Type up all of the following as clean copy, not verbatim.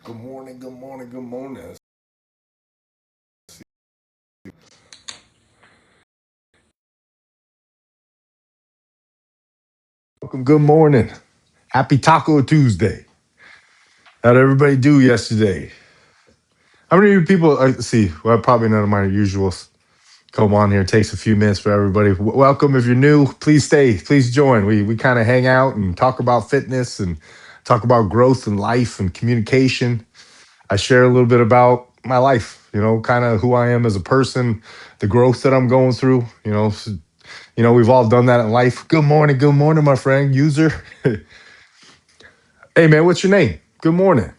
Good morning, good morning, good morning. Welcome, good morning. Happy Taco Tuesday. How'd everybody do yesterday? How many of you people, let's see, well, probably none of my usuals come on here. It takes a few minutes for everybody. Welcome. If you're new, please stay, please join. We kind of hang out and talk about fitness and talk about growth and life and communication. I share a little bit about my life, kind of who I am as a person, the growth that I'm going through, we've all done that in life. Good morning, my friend, user. Hey man, what's your name? Good morning.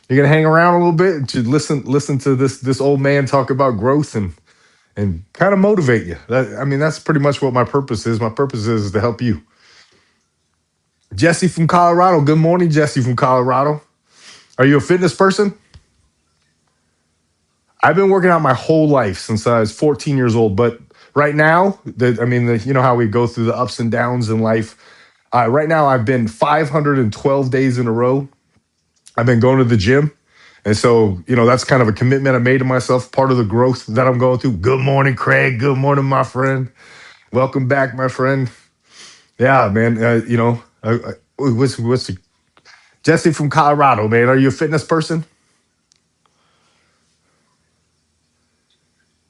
You're gonna hang around a little bit to listen to this old man talk about growth and kind of motivate you. That's pretty much what my purpose is. My purpose is to help you. Jesse from Colorado. Good morning, Jesse from Colorado. Are you a fitness person? I've been working out my whole life since I was 14 years old, but right now, you know how we go through the ups and downs in life. Right now, I've been 512 days in a row. I've been going to the gym. And so, that's kind of a commitment I made to myself, part of the growth that I'm going through. Good morning, Craig. Good morning, my friend. Welcome back, my friend. Yeah, man. What's the, Jesse from Colorado, man? Are you a fitness person?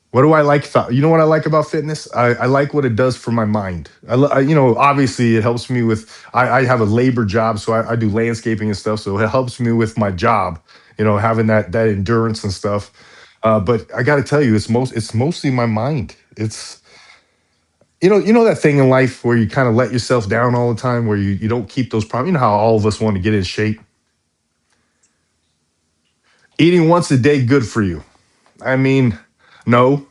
What do I like about, what I like about fitness? I like what it does for my mind. Obviously it helps me with, I have a labor job, so I do landscaping and stuff. So it helps me with my job, having that endurance and stuff. But I got to tell you, it's mostly my mind. It's, that thing in life where you kind of let yourself down all the time, where you don't keep those problems. You know how all of us want to get in shape. Eating once a day, good for you. I mean, no.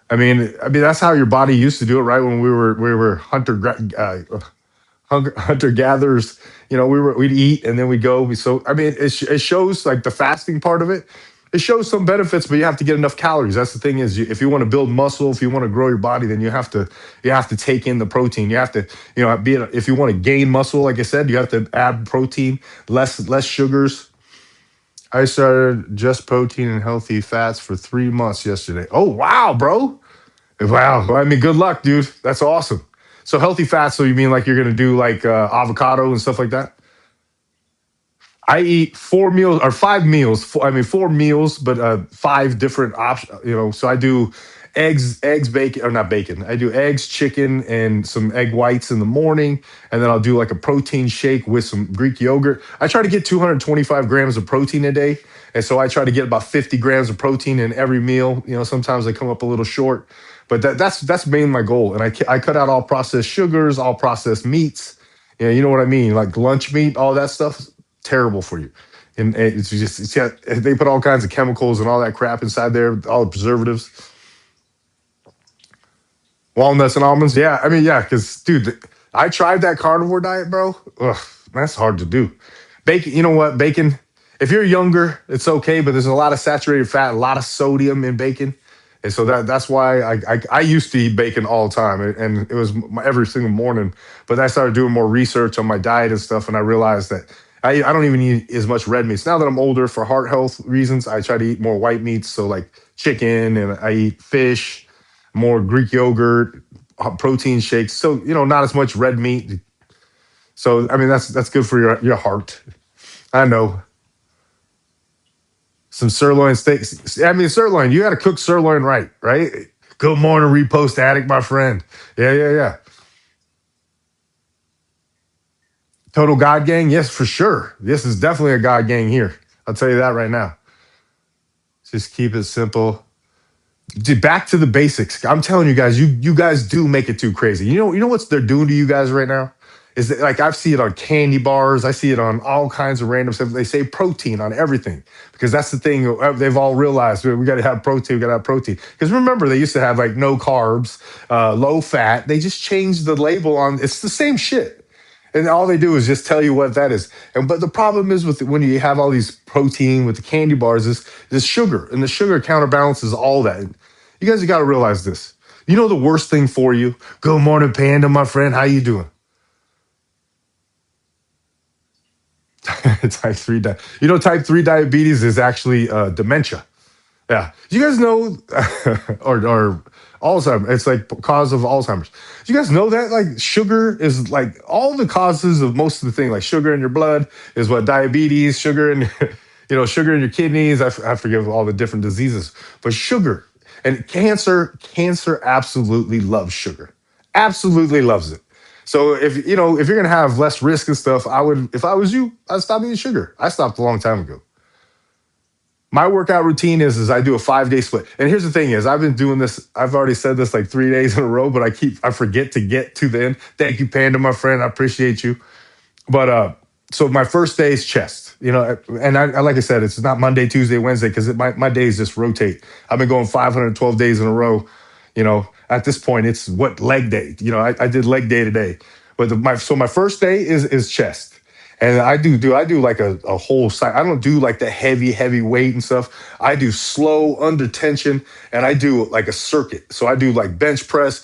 I mean that's how your body used to do it, right? When we were hunter gatherers. We'd eat and then we'd go. So I mean, it shows like the fasting part of it. It shows some benefits, but you have to get enough calories. That's the thing is, if you want to build muscle, if you want to grow your body, then you have to take in the protein. You have to, if you want to gain muscle, like I said, you have to add protein, less sugars. I started just protein and healthy fats for 3 months yesterday. Oh wow, bro! Wow. Well, I mean, good luck, dude. That's awesome. So healthy fats. So you mean like you're gonna do like avocado and stuff like that? I eat 4 meals or 5 meals. I mean, 4 meals, but 5 different options. So I do eggs, bacon, or not bacon. I do eggs, chicken, and some egg whites in the morning, and then I'll do like a protein shake with some Greek yogurt. I try to get 225 grams of protein a day, and so I try to get about 50 grams of protein in every meal. Sometimes I come up a little short, but that's mainly my goal. And I cut out all processed sugars, all processed meats. You know what I mean? Like lunch meat, all that stuff terrible for you. And they put all kinds of chemicals and all that crap inside there, all the preservatives, walnuts and almonds. Yeah, I mean, yeah, because dude, I tried that carnivore diet, bro. Ugh, that's hard to do. Bacon, you know what? Bacon. If you're younger, it's okay, but there's a lot of saturated fat, a lot of sodium in bacon. And so that's why I used to eat bacon all the time, and it was every single morning. But I started doing more research on my diet and stuff, and I realized that I don't even eat as much red meats now that I'm older. For heart health reasons, I try to eat more white meats, so like chicken, and I eat fish, more Greek yogurt, protein shakes. So not as much red meat. So I mean, that's good for your heart. I know. Some sirloin steaks. I mean, sirloin. You got to cook sirloin right, right? Good morning, repost addict, my friend. Yeah, yeah, yeah. Total God gang. Yes, for sure. This is definitely a God gang here. I'll tell you that right now. Just keep it simple. Dude, back to the basics. I'm telling you guys, you guys do make it too crazy. You know what they're doing to you guys right now? Is that like I see it on candy bars, I see it on all kinds of random stuff. They say protein on everything because that's the thing they've all realized. We got to have protein. We got to have protein. Because remember, they used to have like no carbs, low fat. They just changed the label on. It's the same shit. And all they do is just tell you what that is. And but the problem is with when you have all these protein with the candy bars is sugar, and the sugar counterbalances all that. You guys got to realize this. You know the worst thing for you. Good morning, Panda, my friend. How you doing? type 3 type 3 diabetes is actually dementia. Yeah. Do you guys know, or Alzheimer's? It's like cause of Alzheimer's. Do you guys know that like sugar is like all the causes of most of the thing, like sugar in your blood is what diabetes, sugar in, sugar in your kidneys. I forget all the different diseases, but sugar and cancer absolutely loves sugar, absolutely loves it. So if you're gonna have less risk and stuff, if I was you, I'd stop eating sugar. I stopped a long time ago. My workout routine is I do a 5 day split. And here's the thing is I've been doing this, I've already said this like 3 days in a row, but I forget to get to the end. Thank you, Panda, my friend. I appreciate you. But so my first day is chest, and I like I said, it's not Monday, Tuesday, Wednesday, because my days just rotate. I've been going 512 days in a row. At this point, it's what leg day. I did leg day today. But my first day is chest. And I do like a whole side. I don't do like the heavy weight and stuff. I do slow under tension, and I do like a circuit. So I do like bench press,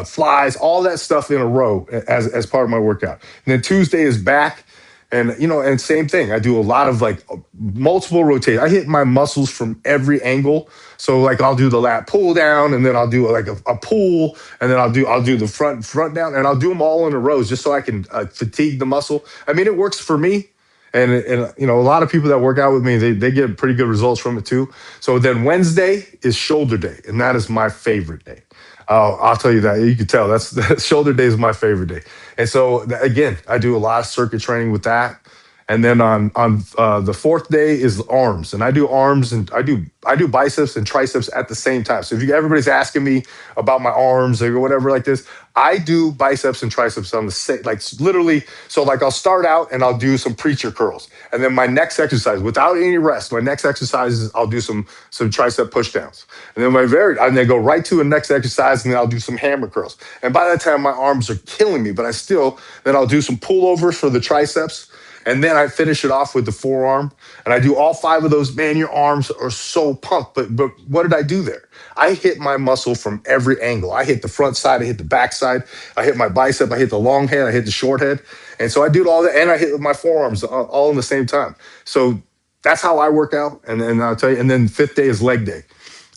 flies, all that stuff in a row as part of my workout. And then Tuesday is back, and same thing. I do a lot of like multiple rotate. I hit my muscles from every angle. So like I'll do the lat pull down, and then I'll do like a pull, and then I'll do the front down, and I'll do them all in a row just so I can fatigue the muscle. I mean, it works for me, and a lot of people that work out with me, they get pretty good results from it too. So then Wednesday is shoulder day, and that is my favorite day. I'll tell you that. You can tell that's shoulder day is my favorite day. And so again, I do a lot of circuit training with that. And then on the fourth day is arms, and I do arms and I do biceps and triceps at the same time. So if everybody's asking me about my arms or whatever like this, I do biceps and triceps on the same, like literally. So like I'll start out and I'll do some preacher curls, and then my next exercise without any rest, my next exercise is I'll do some tricep push downs, and then and then go right to a next exercise, and then I'll do some hammer curls. And by that time, my arms are killing me, but then I'll do some pullovers for the triceps. And then I finish it off with the forearm, and I do all five of those. Man, your arms are so pumped. But what did I do there? I hit my muscle from every angle. I hit the front side, I hit the back side, I hit my bicep, I hit the long head, I hit the short head. And so I do all that, and I hit with my forearms all in the same time. So that's how I work out. And then I'll tell you, and then fifth day is leg day.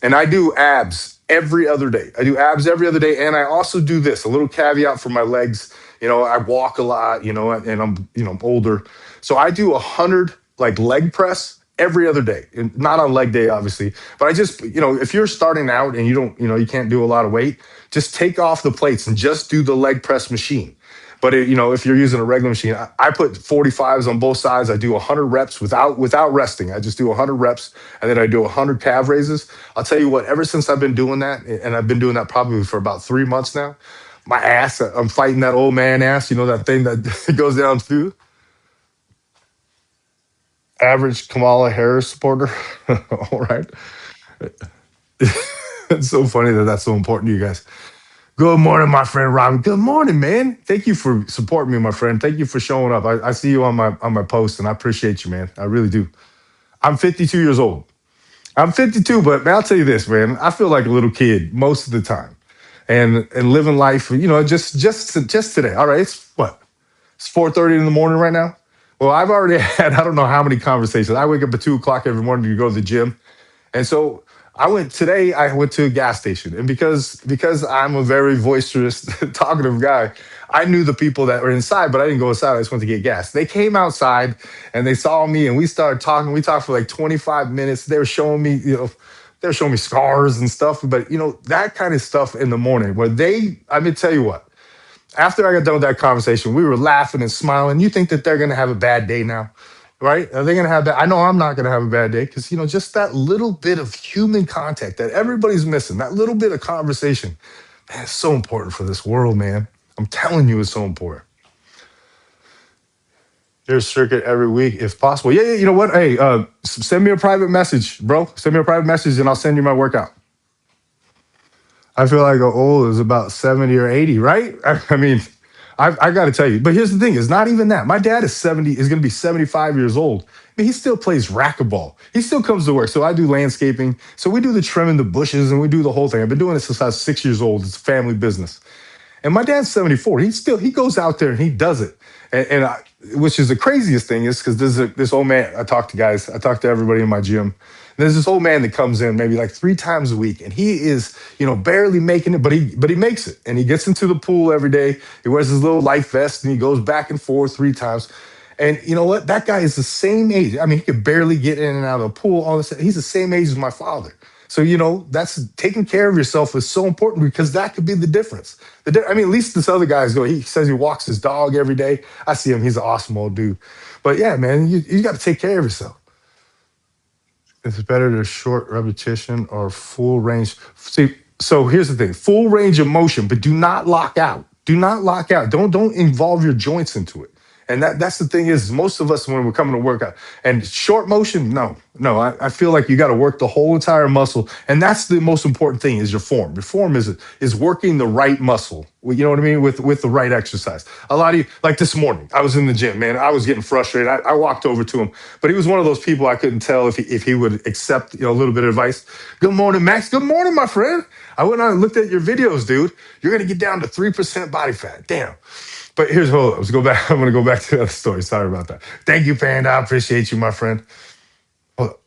And I do abs every other day. I do abs every other day. And I also do this, a little caveat for my legs. I walk a lot, and I'm older. So I do 100 like leg press every other day, and not on leg day, obviously. But I just, if you're starting out and you don't, you can't do a lot of weight, just take off the plates and just do the leg press machine. But if you're using a regular machine, I put 45s on both sides. I do 100 reps without resting. I just do 100 reps, and then I do 100 calf raises. I'll tell you what, ever since I've been doing that, and I've been doing that probably for about 3 months now, my ass, I'm fighting that old man ass, that thing that goes down through. Average Kamala Harris supporter. All right. It's so funny that that's so important to you guys. Good morning, my friend Robin. Good morning, man. Thank you for supporting me, my friend. Thank you for showing up. I see you on my post, and I appreciate you, man. I really do. I'm 52 years old. I'm 52, but man, I'll tell you this, man. I feel like a little kid most of the time, and living life. Just today. All right, it's what? It's 4:30 in the morning right now. Well, I've already had I don't know how many conversations. I wake up at 2 o'clock every morning to go to the gym, and so I went to a gas station, and because I'm a very boisterous, talkative guy, I knew the people that were inside, but I didn't go inside. I just went to get gas. They came outside and they saw me, and we started talking. We talked for like 25 minutes. They were showing me, they were showing me scars and stuff. But that kind of stuff in the morning, I mean, tell you what. After I got done with that conversation, we were laughing and smiling. You think that they're going to have a bad day now, right? Are they going to have that? I know I'm not going to have a bad day because, just that little bit of human contact that everybody's missing, that little bit of conversation, man, it's so important for this world, man. I'm telling you, it's so important. Your circuit every week if possible. Yeah, you know what? Hey, send me a private message, bro. Send me a private message and I'll send you my workout. I feel like old is about 70 or 80, right? I mean, I got to tell you. But here's the thing: it's not even that. My dad is 70. Is going to be 75 years old. I mean, he still plays racquetball. He still comes to work. So I do landscaping. So we do the trimming the bushes and we do the whole thing. I've been doing this since I was 6 years old. It's a family business. And my dad's 74. He goes out there and he does it. Which is the craziest thing is because this old man, I talk to everybody in my gym. There's this old man that comes in maybe like 3 times a week, and he is, barely making it, but he makes it. And he gets into the pool every day. He wears his little life vest and he goes back and forth 3 times. And you know what? That guy is the same age. I mean, he could barely get in and out of the pool. All this, he's the same age as my father. So that's taking care of yourself is so important because that could be the difference. I mean, at least this other guy's go. He says he walks his dog every day. I see him. He's an awesome old dude. But yeah, man, you got to take care of yourself. It's better to short repetition or full range. See, so here's the thing: full range of motion, but do not lock out. Do not lock out. Don't involve your joints into it. And that's the thing is, most of us when we're coming to work out and short motion, no. I feel like you got to work the whole entire muscle, and that's the most important thing is your form. Your form is working the right muscle. You know what I mean with the right exercise. A lot of you, like this morning, I was in the gym, man. I was getting frustrated. I walked over to him, but he was one of those people I couldn't tell if he would accept a little bit of advice. Good morning, Max. Good morning, my friend. I went on and looked at your videos, dude. You're gonna get down to 3% body fat. Damn. But hold on. Let's go back. I'm going to go back to the other story. Sorry about that. Thank you, Panda. I appreciate you, my friend. Oh,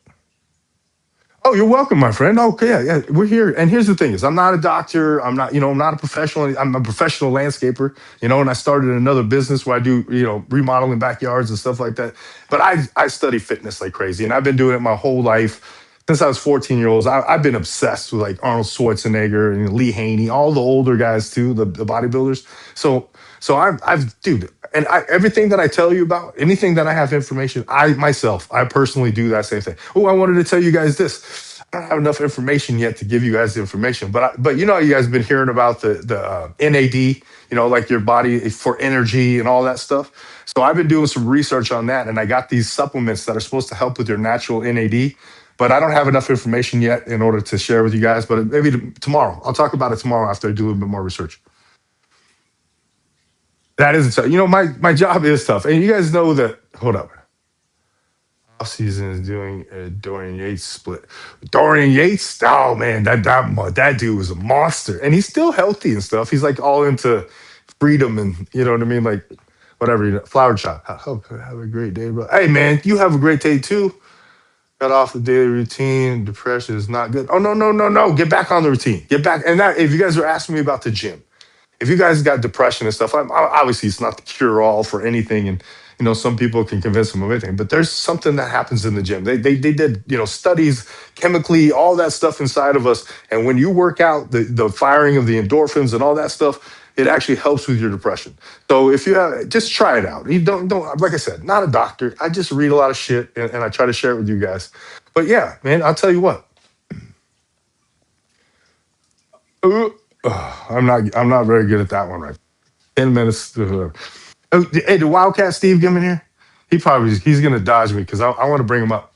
oh, you're welcome, my friend. Okay, yeah. We're here. And here's the thing is I'm not a doctor. I'm not a professional. I'm a professional landscaper, and I started another business where I do, remodeling backyards and stuff like that. But I study fitness like crazy. And I've been doing it my whole life. Since I was 14 years old, I've been obsessed with like Arnold Schwarzenegger and Lee Haney, all the older guys too, the bodybuilders. So I've dude, and everything that I tell you about, anything that I have information, I personally do that same thing. Oh, I wanted to tell you guys this. I don't have enough information yet to give you guys the information, but you guys have been hearing about the NAD, like your body for energy and all that stuff. So I've been doing some research on that, and I got these supplements that are supposed to help with your natural NAD. But I don't have enough information yet in order to share with you guys. But maybe tomorrow, I'll talk about it tomorrow after I do a little bit more research. That is tough. My job is tough, and you guys know that. Hold up. Off season is doing a Dorian Yates split. Dorian Yates, oh man, that dude was a monster, and he's still healthy and stuff. He's like all into freedom and you know what I mean, like whatever. Flower shop. Have a great day, bro. Hey man, you have a great day too. Cut off the daily routine. Depression is not good. Oh no, no, no, no. Get back on the routine. Get back. And that if you guys are asking me about the gym, if you guys got depression and stuff, obviously it's not the cure all for anything. And some people can convince them of anything, but there's something that happens in the gym. They did studies chemically, all that stuff inside of us. And when you work out, the firing of the endorphins and all that stuff, it actually helps with your depression. So if you have, just try it out. You don't like I said, not a doctor. I just read a lot of shit and I try to share it with you guys. But yeah, man, I'll tell you what. I'm not very good at that one, right? 10 minutes. Oh, hey, the Wildcat Steve come in here? He's gonna dodge me because I want to bring him up.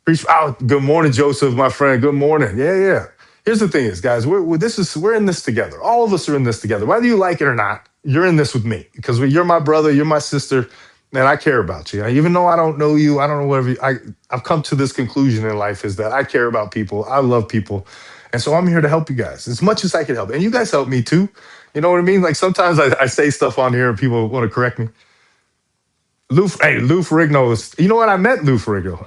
Good morning, Joseph, my friend. Good morning. Yeah, yeah. Here's the thing is, guys, we're in this together. All of us are in this together. Whether you like it or not, you're in this with me because you're my brother, you're my sister, and I care about you. Even though I don't know you, I don't know whatever. I've come to this conclusion in life is that I care about people. I love people, and so I'm here to help you guys as much as I can help, and you guys help me too. You know what I mean? Like sometimes I say stuff on here and people want to correct me. Lou Ferrigno is. You know what? I met Lou Ferrigno.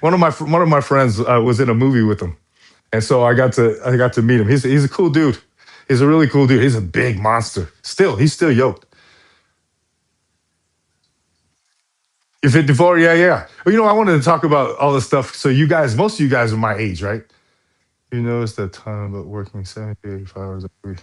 One of my friends was in a movie with him, and so I got to meet him. He's a cool dude. He's a really cool dude. He's a big monster. He's still yoked. You're 54, yeah, yeah. Well, I wanted to talk about all this stuff. So most of you guys are my age, right? You notice that time about working 70, 85 hours a week.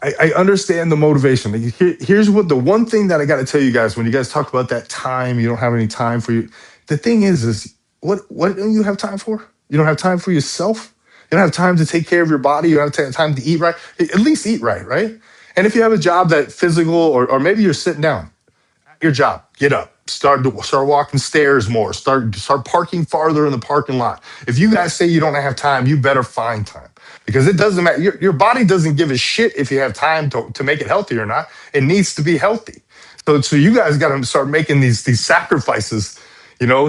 I understand the motivation. Like, here's what the one thing that I got to tell you guys when you guys talk about that time, you don't have any time for you. The thing is what don't you have time for? You don't have time for yourself. You don't have time to take care of your body. You don't have time to eat right. At least eat right, right? And if you have a job that physical, or maybe you're sitting down, your job. Get up. Start walking stairs more. Start parking farther in the parking lot. If you guys say you don't have time, you better find time because it doesn't matter. Your body doesn't give a shit if you have time to make it healthy or not. It needs to be healthy. So you guys got to start making these sacrifices.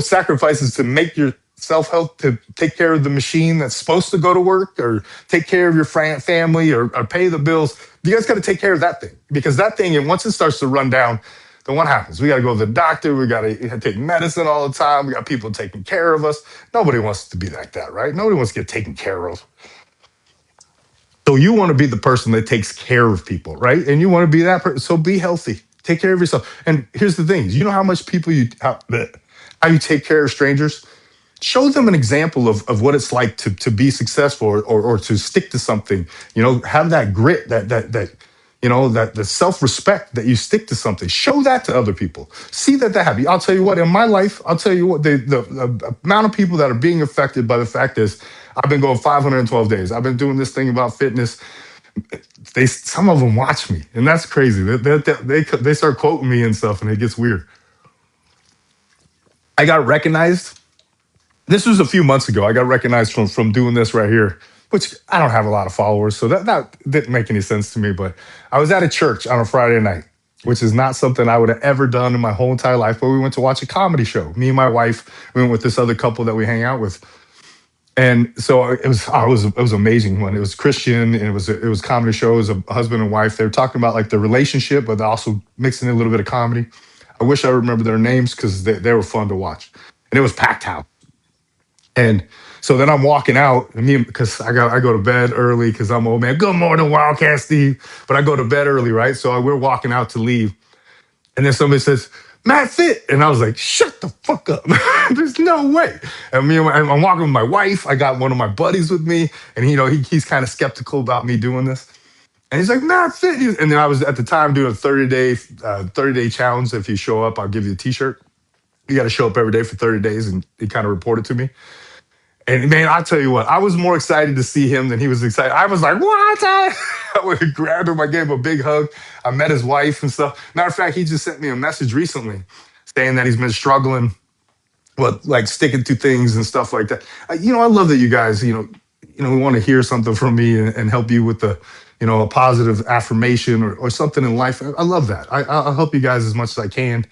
Sacrifices to make your self-help to take care of the machine that's supposed to go to work or take care of your family or pay the bills. You guys got to take care of that thing because that thing, and once it starts to run down, then what happens? We got to go to the doctor. We got to take medicine all the time. We got people taking care of us. Nobody wants to be like that, right? Nobody wants to get taken care of. So you want to be the person that takes care of people, right? And you want to be that person. So be healthy. Take care of yourself. And here's the thing: you know how much people how you take care of strangers. Show them an example of what it's like to be successful or to stick to something. Have that grit, that the self-respect that you stick to something. Show that to other people. See that happen. I'll tell you what, in my life, I'll tell you what, the amount of people that are being affected by the fact is I've been going 512 days. I've been doing this thing about fitness. Some of them watch me, and that's crazy. They start quoting me and stuff, and it gets weird. I got recognized. This was a few months ago. I got recognized from doing this right here, which I don't have a lot of followers, so that didn't make any sense to me. But I was at a church on a Friday night, which is not something I would have ever done in my whole entire life. But we went to watch a comedy show. Me and my wife, we went with this other couple that we hang out with, and so it was amazing. When it was Christian, and it was comedy show. It was a husband and wife. They were talking about like the relationship, but also mixing in a little bit of comedy. I wish I remember their names because they were fun to watch, and it was packed house. And so then I'm walking out, because I go to bed early because I'm old man. Good morning, Wildcat Steve. But I go to bed early, right? So we're walking out to leave, and then somebody says, "Matt Fit," and I was like, "Shut the fuck up! There's no way." And I'm walking with my wife. I got one of my buddies with me, and he's kind of skeptical about me doing this. And he's like, "Matt Fit," and then I was at the time doing a 30-day challenge. If you show up, I'll give you a T-shirt. You got to show up every day for 30 days, and he kind of reported to me. And man, I'll tell you what, I was more excited to see him than he was excited. I was like, "What?" I went and grabbed him. I gave him a big hug. I met his wife and stuff. Matter of fact, he just sent me a message recently saying that he's been struggling with like sticking to things and stuff like that. I love that you guys, want to hear something from me and help you with a positive affirmation or something in life. I love that. I'll help you guys as much as I can.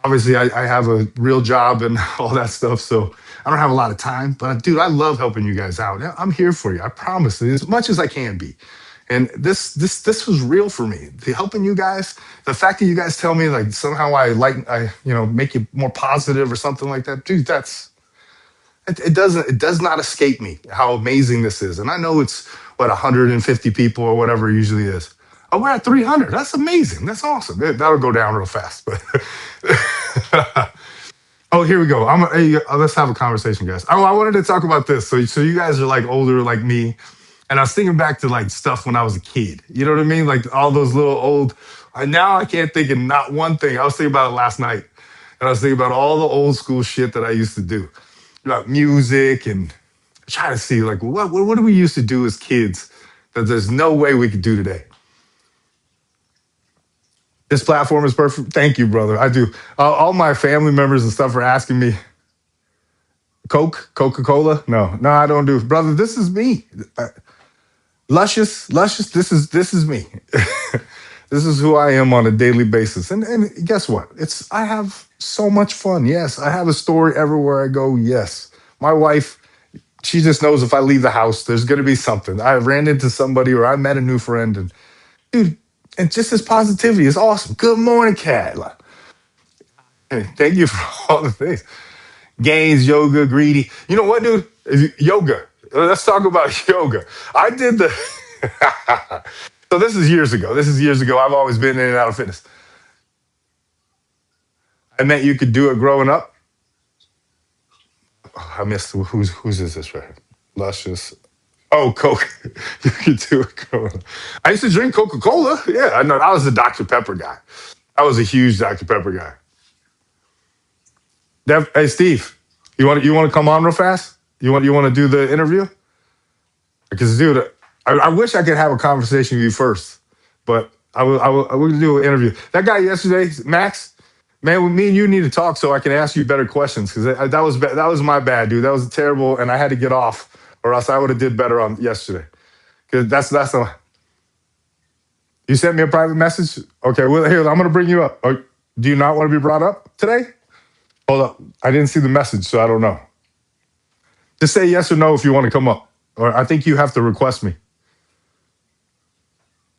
Obviously I have a real job and all that stuff, so I don't have a lot of time. But dude, I love helping you guys out. I'm here for you. I promise, as much as I can be. And this was real for me. The helping you guys, the fact that you guys tell me like somehow I make you more positive or something like that, dude. It does not escape me how amazing this is. And I know it's what 150 people or whatever it usually is. Oh, we're at 300. That's amazing. That's awesome. That'll go down real fast. But oh, here we go. Let's have a conversation, guys. Oh, I wanted to talk about this. So you guys are like older, like me, and I was thinking back to like stuff when I was a kid. You know what I mean? Like all those little old. Now I can't think of not one thing. I was thinking about it last night, and I was thinking about all the old school shit that I used to do, about music, and try to see like what do we used to do as kids that there's no way we could do today. This platform is perfect. Thank you, brother. I do. All my family members and stuff are asking me, Coca-Cola? No, I don't do. Brother, this is me. Luscious. This is me. This is who I am on a daily basis. And guess what? I have so much fun. Yes, I have a story everywhere I go. Yes, my wife, she just knows if I leave the house, there's going to be something. I ran into somebody or I met a new friend, and dude, and just this positivity is awesome. Good morning, Cat. Like, hey, thank you for all the things. Gains, yoga, greedy. You know what, dude? Yoga. Let's talk about yoga. I did the. So this is years ago. I've always been in and out of fitness. I meant you could do it growing up. Oh, I missed whose is this right here? Luscious. Oh, Coke. You could do it growing up. I used to drink Coca Cola. Yeah, I know. I was a Dr Pepper guy. I was a huge Dr Pepper guy. Hey, Steve, you want to come on real fast? You want to do the interview? Because, dude, I wish I could have a conversation with you first, but I will do an interview. That guy yesterday, Max, man, me and you need to talk so I can ask you better questions because that was my bad, dude. That was terrible, and I had to get off, or else I would have did better on yesterday. Because that's a. You sent me a private message. Okay, well here I'm gonna bring you up. Do you not want to be brought up today? Hold up, I didn't see the message, so I don't know. Just say yes or no if you want to come up. Or I think you have to request me.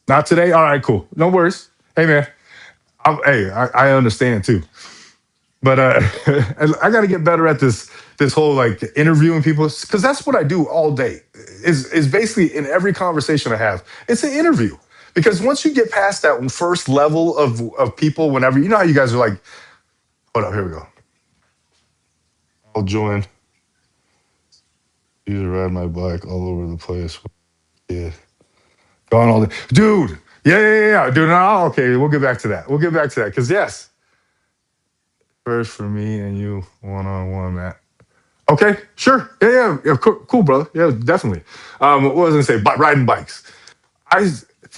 Not today? All right, cool. No worries. Hey, man. I understand too. But I got to get better at this whole like interviewing people because that's what I do all day. Is basically in every conversation I have, it's an interview. Because once you get past that first level of people, whenever you know how you guys are like, hold up, here we go. I'll join. You to ride my bike all over the place. Yeah, gone all day, dude. Yeah, dude. No, okay, we'll get back to that. We'll get back to that because yes, first for me and you one on one, Matt. Okay, sure. Yeah. Cool, brother. Yeah, definitely. What was I gonna say? Riding bikes. I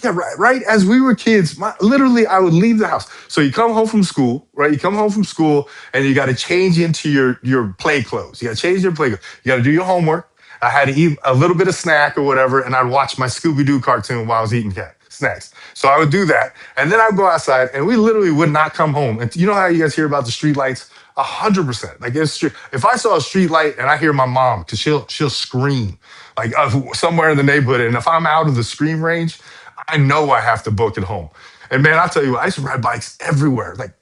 yeah, right. As we were kids, literally, I would leave the house. So you come home from school, right? You come home from school, and you got to change into your play clothes. You got to change your play clothes. You got to do your homework. I had to eat a little bit of snack or whatever, and I'd watch my Scooby Doo cartoon while I was eating snacks. So I would do that, and then I'd go outside, and we literally would not come home. And you know how you guys hear about the street lights? 100%. Like it's true. If I saw a street light and I hear my mom, because she'll scream like somewhere in the neighborhood, and if I'm out of the scream range, I know I have to book it home. And man, I'll tell you what, I used to ride bikes everywhere, like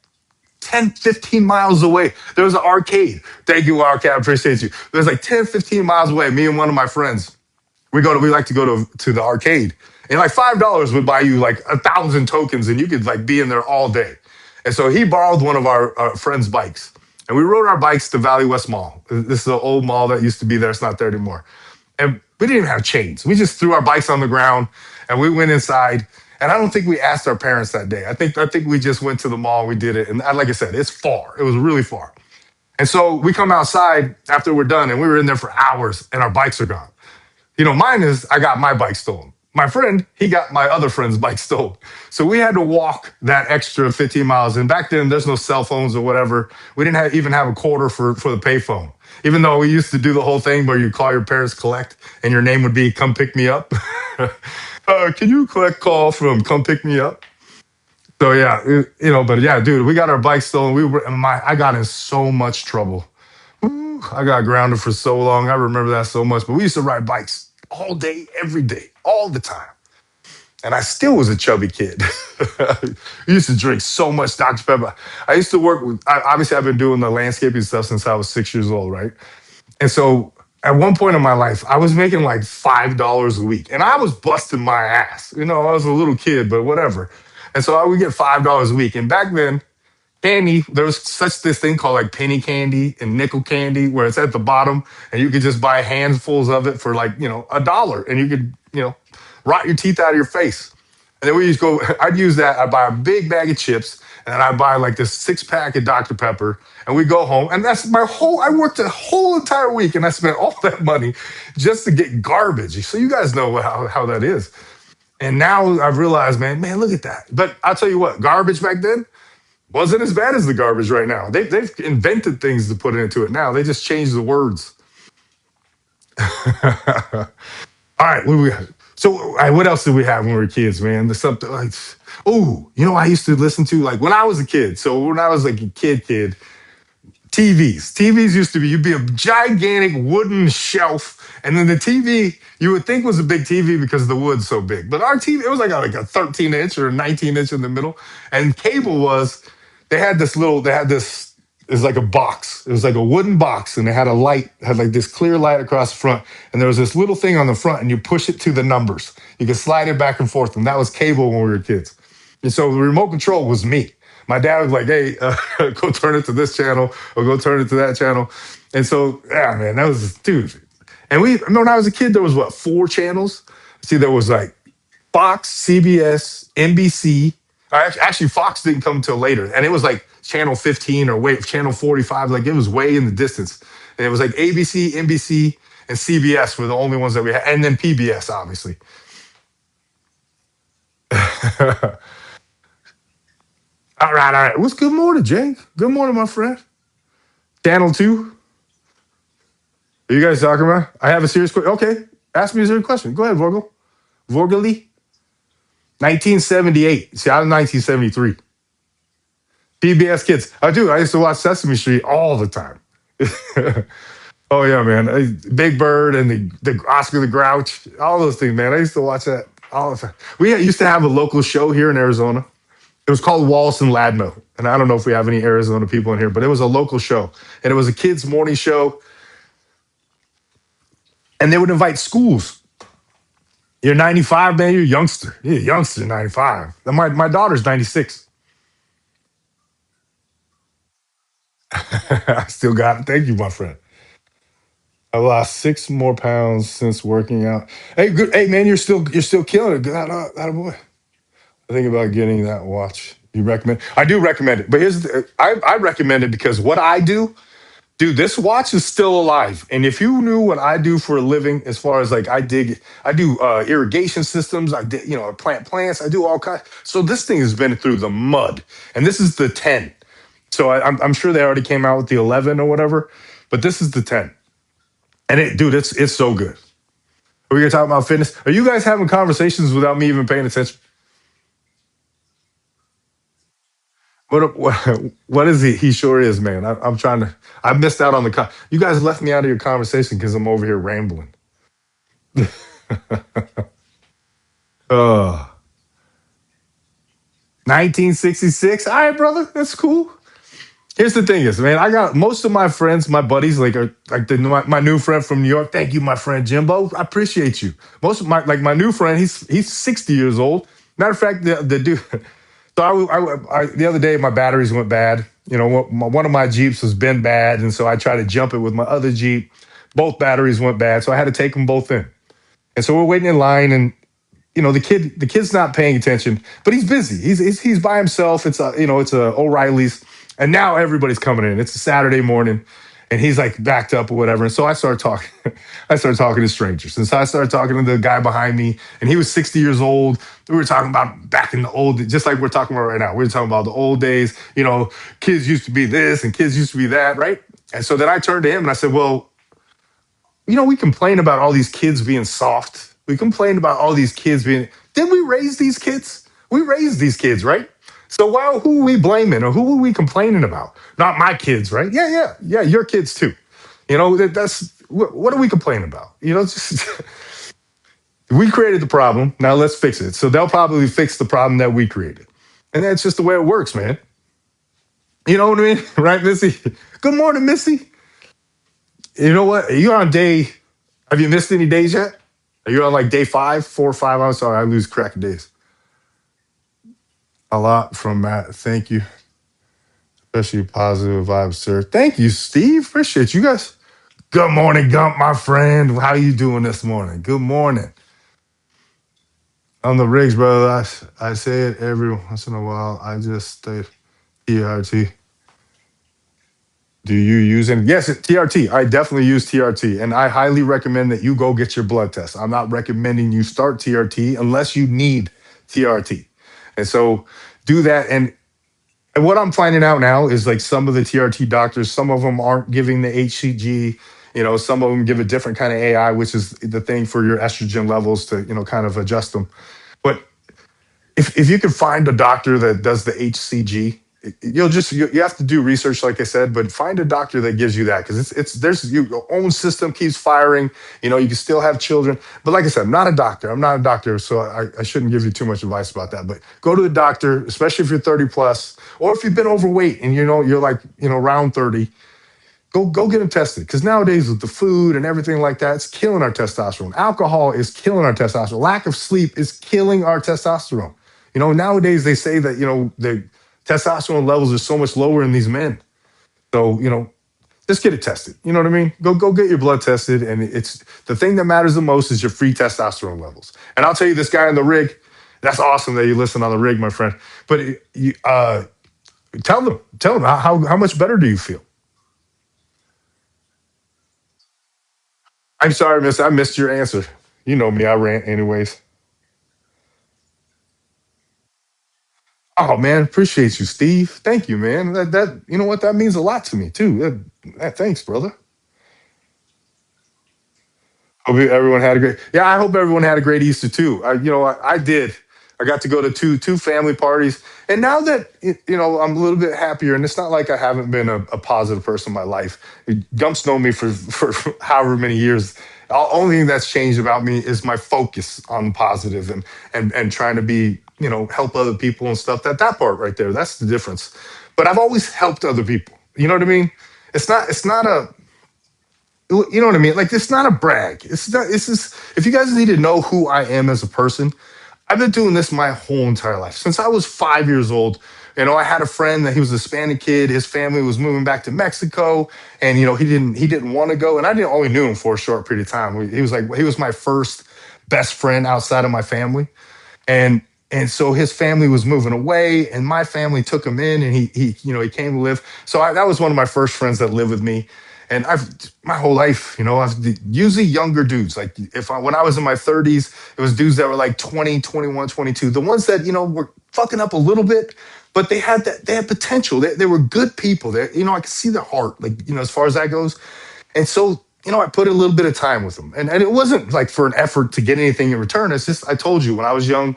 10, 15 miles away. There was an arcade. Thank you, arcade. I appreciate you. There's like 10, 15 miles away. Me and one of my friends, we like to go to the arcade. And like $5 would buy you like 1,000 tokens and you could like be in there all day. And so he borrowed one of our friend's bikes. And we rode our bikes to Valley West Mall. This is an old mall that used to be there. It's not there anymore. And we didn't even have chains. We just threw our bikes on the ground and we went inside. And I don't think we asked our parents that day. I think we just went to the mall. We did it. And like I said, it's far. It was really far. And so we come outside after we're done and we were in there for hours and our bikes are gone. Mine is I got my bike stolen. My friend, he got my other friend's bike stolen. So we had to walk that extra 15 miles. And back then, there's no cell phones or whatever. We didn't even have a quarter for the payphone. Even though we used to do the whole thing where you call your parents collect and your name would be come pick me up. Can you collect call from come pick me up? So yeah, but yeah, dude, we got our bike stolen. I got in so much trouble. I got grounded for so long. I remember that so much. But we used to ride bikes all day, every day, all the time. And I still was a chubby kid. I used to drink so much Dr. Pepper. I used to work with, obviously, I've been doing the landscaping stuff since I was 6 years old, right? And so at one point in my life, I was making like $5 a week. And I was busting my ass. I was a little kid, but whatever. And so I would get $5 a week. And back then, candy, there was such this thing called like penny candy and nickel candy where it's at the bottom and you could just buy handfuls of it for like, $1 and you could, rot your teeth out of your face. And then we used to go, I'd use that. I'd buy a big bag of chips and then I'd buy like this 6 pack of Dr. Pepper and we go home. And that's I worked a whole entire week and I spent all that money just to get garbage. So you guys know how that is. And now I've realized, man, look at that. But I'll tell you what, garbage back then, wasn't as bad as the garbage right now. They've invented things to put into it now. They just changed the words. All right, what do we got? So, all right, what else did we have when we were kids, man? There's something like, oh, I used to listen to like when I was a kid. So when I was like a kid, TVs. TVs used to be, you'd be a gigantic wooden shelf. And then the TV, you would think was a big TV because the wood's so big. But our TV, it was like a 13 inch or a 19 inch in the middle. And cable was, they had this, it's like a box. It was like a wooden box and it had a light, had like this clear light across the front. And there was this little thing on the front and you push it to the numbers. You could slide it back and forth. And that was cable when we were kids. And so the remote control was me. My dad was like, hey, go turn it to this channel or go turn it to that channel. And so, yeah, man, that was, dude. And when I was a kid, there was what, 4 channels? See, there was like Fox, CBS, NBC. Actually, Fox didn't come until later. And it was like channel 15 or channel 45. Like it was way in the distance. And it was like ABC, NBC, and CBS were the only ones that we had. And then PBS, obviously. All right. What's good morning, Jake? Good morning, my friend. Channel 2. Are you guys talking about? I have a serious question. Okay. Ask me a serious question. Go ahead, Vogel. Vorgely. 1978. See, I'm 1973. PBS Kids. I do. I used to watch Sesame Street all the time. Oh yeah, man. Big Bird and the Oscar the Grouch, all those things, man. I used to watch that all the time. We used to have a local show here in Arizona. It was called Wallace and Ladno. And I don't know if we have any Arizona people in here, but it was a local show. And it was a kids' morning show. And they would invite schools. You're 95, man. You're a youngster. You're a youngster, 95. And my daughter's 96. I still got it. Thank you, my friend. I lost 6 more pounds since working out. Hey, good. Hey, man, you're still killing it. Good, boy. I think about getting that watch. You recommend? I do recommend it, but I recommend it because what I do, dude, this watch is still alive. And if you knew what I do for a living, as far as like I do irrigation systems. I did, I plant plants. I do all kinds. So this thing has been through the mud, and this is the 10. So I'm sure they already came out with the 11 or whatever, but this is the 10. And dude, it's so good. We're gonna talk about fitness. Are you guys having conversations without me even paying attention? What is he? He sure is, man. I'm trying to. I missed out on you guys left me out of your conversation because I'm over here rambling. uh, 1966. All right, brother. That's cool. Here's the thing is, man, I got most of my friends, my buddies, like are like my new friend from New York. Thank you, my friend Jimbo. I appreciate you. Most of my new friend, he's 60 years old. Matter of fact, the dude. So the other day my batteries went bad. One of my Jeeps has been bad, and so I tried to jump it with my other Jeep. Both batteries went bad, so I had to take them both in. And so we're waiting in line, and the kid's not paying attention, but he's busy. He's by himself. It's a O'Reilly's, and now everybody's coming in. It's a Saturday morning, and he's like backed up or whatever. And so I started talking. I started talking to strangers, and so I started talking to the guy behind me, and he was 60 years old. We were talking about back in the old, just like we're talking about right now. We were talking about the old days. Kids used to be this, and kids used to be that, right? And so then I turned to him and I said, "Well, we complain about all these kids being soft. We complain about all these kids being. Did we raise these kids? We raised these kids, right? So who are we blaming or who are we complaining about? Not my kids, right? Yeah, yeah, yeah. Your kids too. That's what are we complaining about? We created the problem. Now let's fix it. So they'll probably fix the problem that we created, and that's just the way it works, man. You know what I mean, right, Missy? Good morning, Missy. You know what? You're on day. Have you missed any days yet? Are you on like day 5, 4, 5? I'm sorry, I lose track of days. A lot from Matt. Thank you. Especially positive vibes, sir. Thank you, Steve. Appreciate you guys. Good morning, Gump, my friend. How you doing this morning? Good morning. On the rigs, brother. I say it every once in a while. I just stay TRT. Do you use it? Yes, TRT. I definitely use TRT, and I highly recommend that you go get your blood test. I'm not recommending you start TRT unless you need TRT, and so do that. And what I'm finding out now is like some of the TRT doctors, some of them aren't giving the HCG. Some of them give a different kind of AI, which is the thing for your estrogen levels to kind of adjust them. But if you can find a doctor that does the HCG, you have to do research, like I said, but find a doctor that gives you that because it's there's your own system keeps firing. You can still have children, but like I said, I'm not a doctor. I'm not a doctor, so I shouldn't give you too much advice about that. But go to the doctor, especially if you're 30 plus, or if you've been overweight and you're like around 30. Go get them tested because nowadays with the food and everything like that, it's killing our testosterone. Alcohol is killing our testosterone. Lack of sleep is killing our testosterone. Nowadays they say that the testosterone levels are so much lower in these men. So just get it tested. You know what I mean? Go get your blood tested, and it's the thing that matters the most is your free testosterone levels. And I'll tell you, this guy on the rig, that's awesome that you listen on the rig, my friend. But tell them how much better do you feel? I'm sorry, miss. I missed your answer. You know me, I rant anyways. Oh man, appreciate you, Steve. Thank you, man. That you know what that means a lot to me too. Thanks, brother. Hope everyone had a great. Yeah, I hope everyone had a great Easter too. I did. I got to go to two family parties, and now that I'm a little bit happier, and it's not like I haven't been a positive person in my life. Gump's known me for however many years. The only thing that's changed about me is my focus on positive and trying to be help other people and stuff. That part right there, that's the difference. But I've always helped other people. You know what I mean? It's not a you know what I mean? Like it's not a brag. It's not. It's just if you guys need to know who I am as a person, I've been doing this my whole entire life since I was 5 years old. I had a friend that he was a Hispanic kid. His family was moving back to Mexico, and he didn't want to go. And I didn't only knew him for a short period of time. He was my first best friend outside of my family, and so his family was moving away, and my family took him in, and he came to live. So that was one of my first friends that lived with me, and I've my whole life, I've usually younger dudes. Like when I was in my 30s, it was dudes that were like 20, 21, 22. The ones that were fucking up a little bit, but they had potential. They were good people. I could see their heart, like as far as that goes. And so, I put a little bit of time with them. And it wasn't like for an effort to get anything in return. It's just, I told you, when I was young,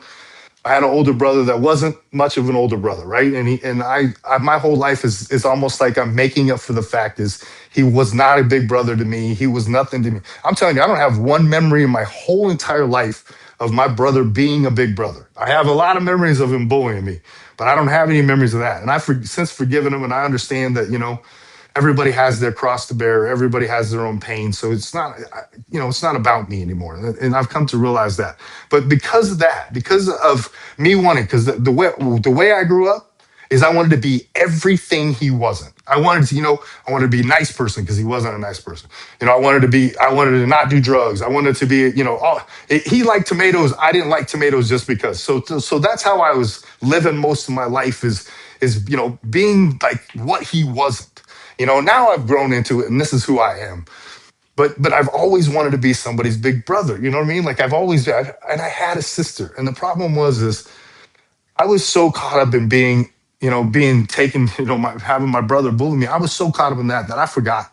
I had an older brother that wasn't much of an older brother, right? And my whole life is almost like I'm making up for the fact is he was not a big brother to me. He was nothing to me. I'm telling you, I don't have one memory in my whole entire life of my brother being a big brother. I have a lot of memories of him bullying me, but I don't have any memories of that. And I've since forgiven him, and I understand that everybody has their cross to bear. Everybody has their own pain. So it's not about me anymore. And I've come to realize that. But because of that, because of me wanting, because the way I grew up is I wanted to be everything he wasn't. I wanted to be a nice person because he wasn't a nice person. I wanted to not do drugs. I wanted to be, he liked tomatoes. I didn't like tomatoes just because. So that's how I was living most of my life is being like what he wasn't. Now I've grown into it, and this is who I am. But I've always wanted to be somebody's big brother. You know what I mean? Like and I had a sister, and the problem is I was so caught up in being taken, having my brother bully me. I was so caught up in that I forgot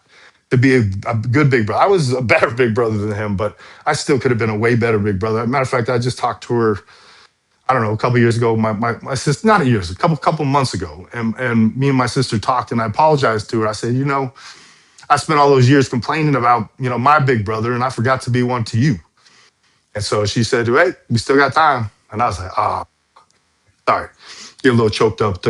to be a good big brother. I was a better big brother than him, but I still could have been a way better big brother. Matter of fact, I just talked to her. I don't know, a couple of years ago, my sister, not a years, a couple months ago, and me and my sister talked, and I apologized to her. I said, I spent all those years complaining about, my big brother, and I forgot to be one to you. And so she said, "Hey, we still got time." And I was like, sorry. Get a little choked up.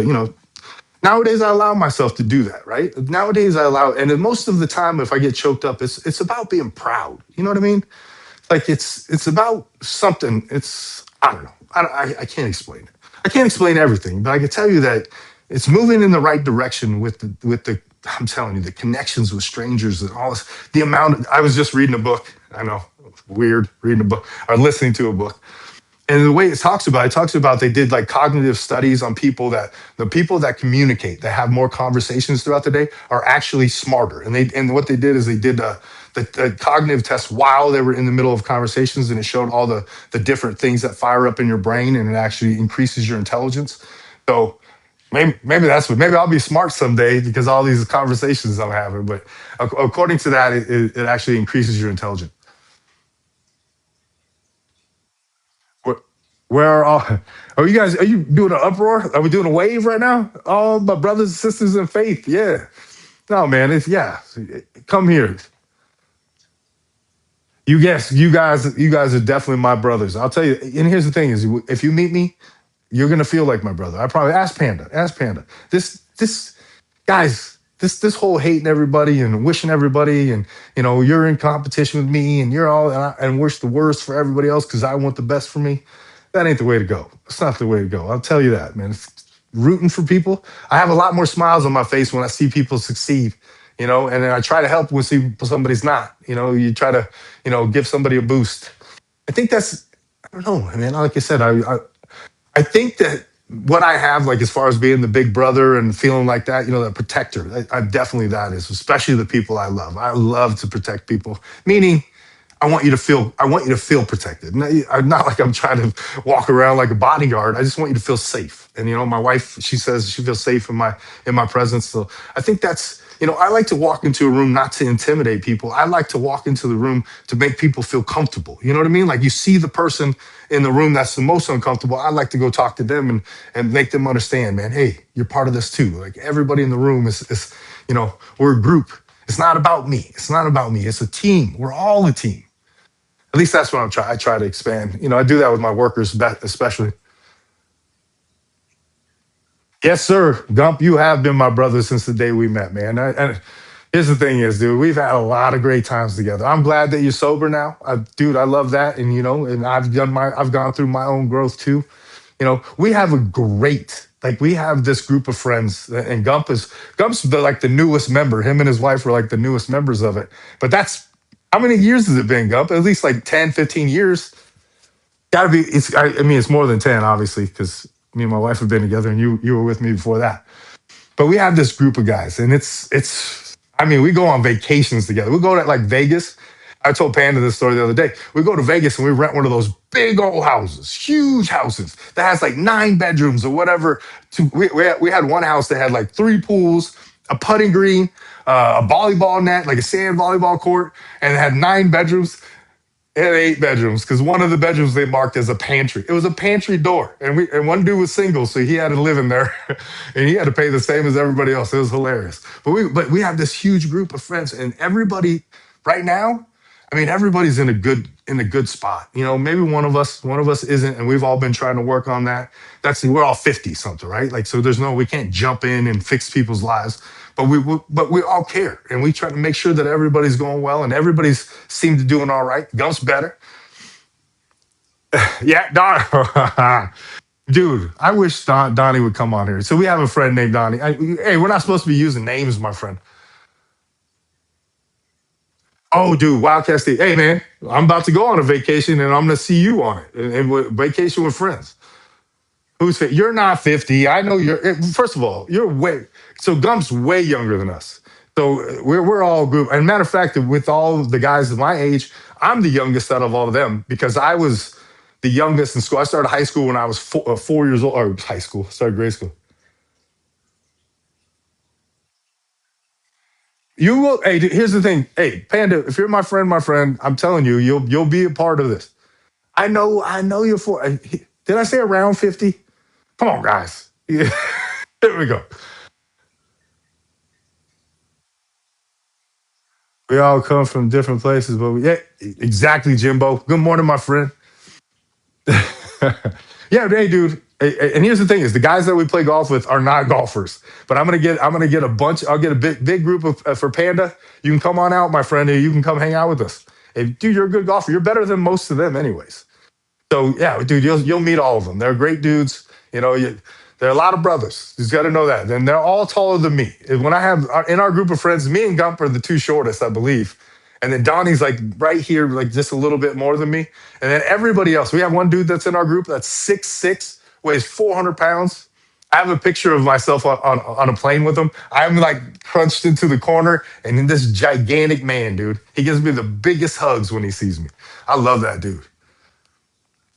Nowadays I allow myself to do that, right? Nowadays I allow, and then most of the time, if I get choked up, it's about being proud. You know what I mean? Like it's about something. It's I don't know. I can't explain it. I can't explain everything, but I can tell you that it's moving in the right direction with the. I'm telling you, the connections with strangers and all this. The amount. I was just reading a book. I know, weird reading a book or listening to a book. And the way it talks about they did like cognitive studies on the people that communicate, that have more conversations throughout the day, are actually smarter. And what they did is they did the cognitive test while they were in the middle of conversations, and it showed all the different things that fire up in your brain, and it actually increases your intelligence. So maybe maybe I'll be smart someday because all these conversations I'm having. But according to that, it actually increases your intelligence. Where, where are all? Are you guys? Are you doing an uproar? Are we doing a wave right now? All my brothers and sisters in faith. Yeah. No, man. It's yeah. Come here. You guys are definitely my brothers. I'll tell you. And here's the thing: is if you meet me, you're gonna feel like my brother. I probably ask Panda. Ask Panda. This guys. This whole hating everybody and wishing everybody and you're in competition with me and you're all and wish the worst for everybody else because I want the best for me. That ain't the way to go. It's not the way to go. I'll tell you that, man. It's rooting for people. I have a lot more smiles on my face when I see people succeed, and then I try to help when somebody's not. You try to, give somebody a boost. I think that's, I don't know, man. Like I said, I think that what I have, like as far as being the big brother and feeling like that, the protector, I'm definitely that is, especially the people I love. I love to protect people, meaning I want you to feel protected. Not like I'm trying to walk around like a bodyguard. I just want you to feel safe. And my wife, she says she feels safe in my presence. So I think I like to walk into a room not to intimidate people. I like to walk into the room to make people feel comfortable. You know what I mean? Like you see the person in the room that's the most uncomfortable. I like to go talk to them and make them understand, man, hey, you're part of this too. Like everybody in the room is we're a group. It's not about me. It's not about me. It's a team. We're all a team. At least that's what I try to expand. I do that with my workers, especially. Yes, sir. Gump, you have been my brother since the day we met, man. And here's the thing is, dude, we've had a lot of great times together. I'm glad that you're sober now. Dude, I love that. And, and I've gone through my own growth too. We have a we have this group of friends and Gump's like the newest member. Him and his wife are like the newest members of it. But that's, how many years has it been, Gump? At least like 10, 15 years. Gotta be, I mean, it's more than 10, obviously, because me and my wife have been together and you were with me before that. But we have this group of guys, and it's. I mean, we go on vacations together. We go to like Vegas. I told Panda this story the other day. We go to Vegas and we rent one of those big old houses, huge houses that has like 9 bedrooms or whatever. We had one house that had like 3 pools, a putting green, a volleyball net, like a sand volleyball court, and it had 9 bedrooms. It had 8 bedrooms because one of the bedrooms they marked as a pantry. It was a pantry door, and one dude was single, so he had to live in there, and he had to pay the same as everybody else. It was hilarious. But we have this huge group of friends, and everybody right now, I mean, everybody's in a good spot. Maybe one of us isn't, and we've all been trying to work on that. We're all 50 something, right? Like so, we can't jump in and fix people's lives, but we all care, and we try to make sure that everybody's going well, and everybody's seemed to doing all right. Gump's better, yeah. Dude, I wish Donnie would come on here. So we have a friend named Donnie. Hey, we're not supposed to be using names, my friend. Oh, dude, Wildcat State. Hey, man, I'm about to go on a vacation, and I'm going to see you on it, and vacation with friends. You're not 50. I know you're. First of all, you're way. So Gump's way younger than us. So we're all a group. And matter of fact, with all the guys of my age, I'm the youngest out of all of them because I was the youngest in school. I started high school when I was 4 years old, or high school. Started grade school. You will. Hey, here's the thing. Hey, Panda, if you're my friend, I'm telling you, you'll be a part of this. I know you're for. Did I say around 50? Come on, guys. Yeah. There we go. We all come from different places, but yeah, exactly, Jimbo. Good morning, my friend. Yeah, hey, dude. And here's the thing: is the guys that we play golf with are not golfers. But I'm gonna get a bunch. I'll get a big group of for Panda. You can come on out, my friend. You can come hang out with us. Hey, dude, you're a good golfer. You're better than most of them, anyways. So yeah, dude, you'll meet all of them. They're great dudes. They're a lot of brothers. You just got to know that. And they're all taller than me. When I have in our group of friends, me and Gump are the two shortest, I believe. And then Donnie's like right here, like just a little bit more than me. And then everybody else, we have one dude that's in our group that's 6'6", weighs 400 pounds. I have a picture of myself on a plane with him. I'm like crunched into the corner, and then this gigantic man, dude. He gives me the biggest hugs when he sees me. I love that dude.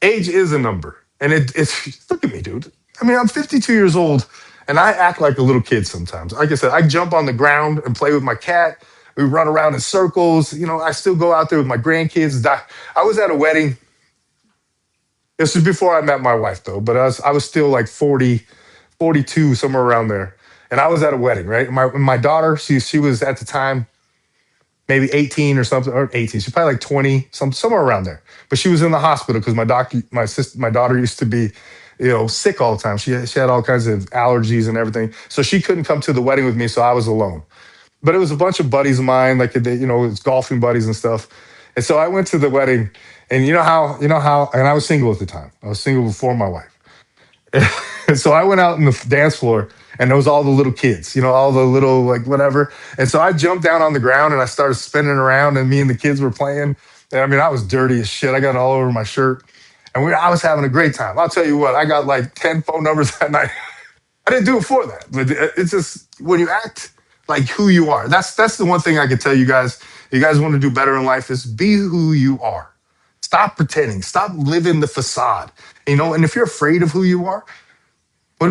Age is a number. And it's, look at me, dude. I mean, I'm 52 years old and I act like a little kid sometimes. Like I said, I jump on the ground and play with my cat. We run around in circles. I still go out there with my grandkids. I was at a wedding. This was before I met my wife, though, but I was still like 40, 42, somewhere around there. And I was at a wedding, right? My daughter, she was at the time maybe 18 or something, or 18. She's probably like 20, somewhere around there. But she was in the hospital because my daughter used to be, sick all the time. She had all kinds of allergies and everything. So she couldn't come to the wedding with me, so I was alone. But it was a bunch of buddies of mine, like it's golfing buddies and stuff. And so I went to the wedding, and and I was single at the time. I was single before my wife. And so I went out in the dance floor, and there was all the little kids, all the little like whatever. And so I jumped down on the ground and I started spinning around, and me and the kids were playing. And I mean, I was dirty as shit. I got all over my shirt, and I was having a great time. I'll tell you what, I got like 10 phone numbers that night. I didn't do it for that, but it's just when you act like who you are. That's the one thing I can tell you guys. You guys want to do better in life is be who you are. Stop pretending. Stop living the facade. And if you're afraid of who you are,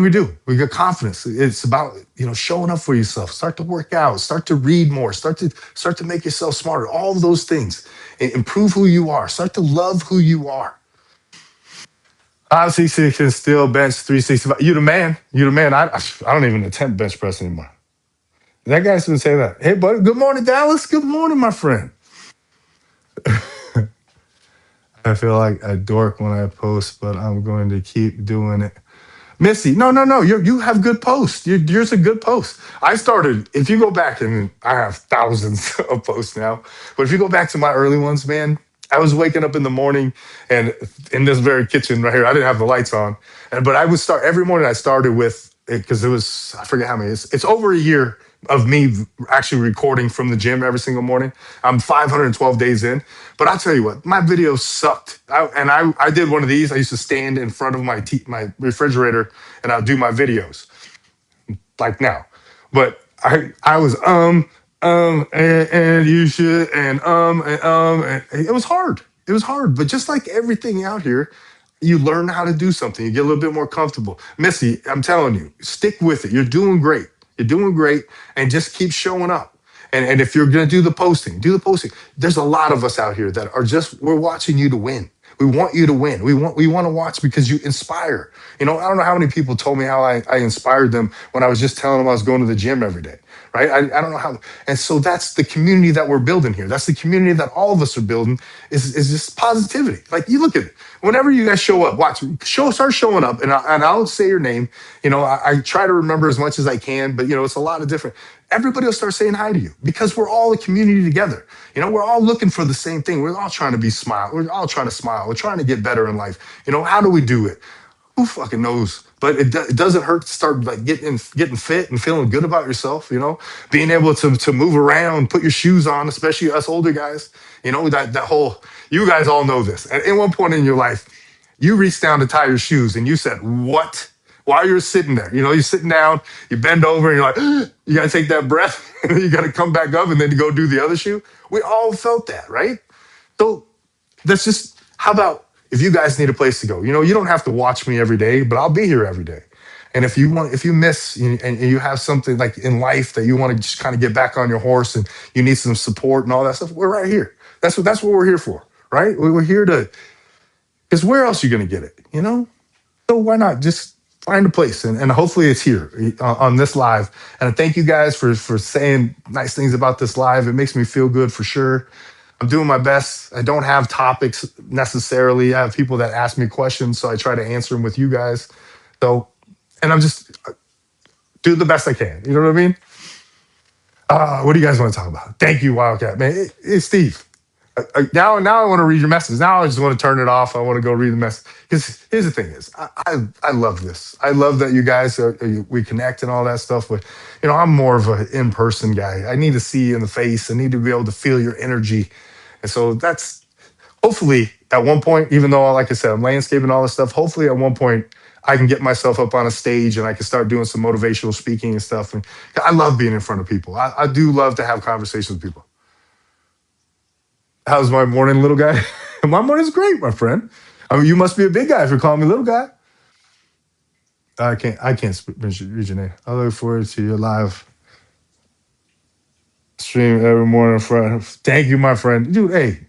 what do? We get confidence. It's about, showing up for yourself. Start to work out. Start to read more. Start to make yourself smarter. All of those things. Improve who you are. Start to love who you are. Obviously, can still bench 365. You the man. You the man. I don't even attempt bench press anymore. That guy's been saying that. Hey, buddy. Good morning, Dallas. Good morning, my friend. I feel like a dork when I post, but I'm going to keep doing it. Missy, no. You have good posts. Yours a good post. I started. If you go back, and I have thousands of posts now, but if you go back to my early ones, man, I was waking up in the morning, and in this very kitchen right here, I didn't have the lights on, but I would start every morning. I started with it because it was, I forget how many. It's over a year of me actually recording from the gym every single morning. I'm 512 days in, but I'll tell you what, my videos sucked. I did one of these. I used to stand in front of my refrigerator and I'll do my videos like now. But I was and you should and it was hard. It was hard. But just like everything out here, you learn how to do something. You get a little bit more comfortable. Missy, I'm telling you, stick with it. You're doing great. You're doing great, and just keep showing up. And if you're gonna do the posting, do the posting. There's a lot of us out here that are just, we're watching you to win. We want you to win. We want to watch because you inspire. I don't know how many people told me how I inspired them when I was just telling them I was going to the gym every day. Right? I don't know how. And so that's the community that we're building here. That's the community that all of us are building is just positivity. Like, you look at it. Whenever you guys show up, start showing up, and I'll say your name. I try to remember as much as I can, but it's a lot of different. Everybody will start saying hi to you because we're all a community together. We're all looking for the same thing. We're all trying to be smile. We're all trying to smile. We're trying to get better in life. How do we do it? Who fucking knows? But it doesn't hurt to start like getting fit and feeling good about yourself. Being able to move around, put your shoes on, especially us older guys. That whole, you guys all know this. At one point in your life, you reached down to tie your shoes and you said, "What?" While you're sitting there, you're sitting down, you bend over, and you're like, you gotta take that breath, and then you gotta come back up, and then you go do the other shoe. We all felt that, right? So that's just, how about if you guys need a place to go? You don't have to watch me every day, but I'll be here every day. And if you miss and you have something like in life that you want to just kind of get back on your horse and you need some support and all that stuff, we're right here. That's what we're here for, right? We're here to, because where else are you going to get it? So why not just find a place, and hopefully it's here on this live. And I thank you guys for saying nice things about this live. It makes me feel good for sure. I'm doing my best. I don't have topics necessarily. I have people that ask me questions, so I try to answer them with you guys. So, and I'm just do the best I can. You know what I mean? What do you guys want to talk about? Thank you, Wildcat, man. Hey, Steve. Now I want to read your message. Now I just want to turn it off. I want to go read the message. Because here's the thing: I love this. I love that you guys we connect and all that stuff. But I'm more of an in-person guy. I need to see you in the face. I need to be able to feel your energy. And so that's, hopefully at one point, even though, like I said, I'm landscaping all this stuff, hopefully at one point I can get myself up on a stage and I can start doing some motivational speaking and stuff. And I love being in front of people. I do love to have conversations with people. How's my morning, little guy? My morning's great, my friend. I mean, you must be a big guy if you're calling me little guy. I can't read your name. I look forward to your live stream every morning, friend. Thank you, my friend. Dude, hey,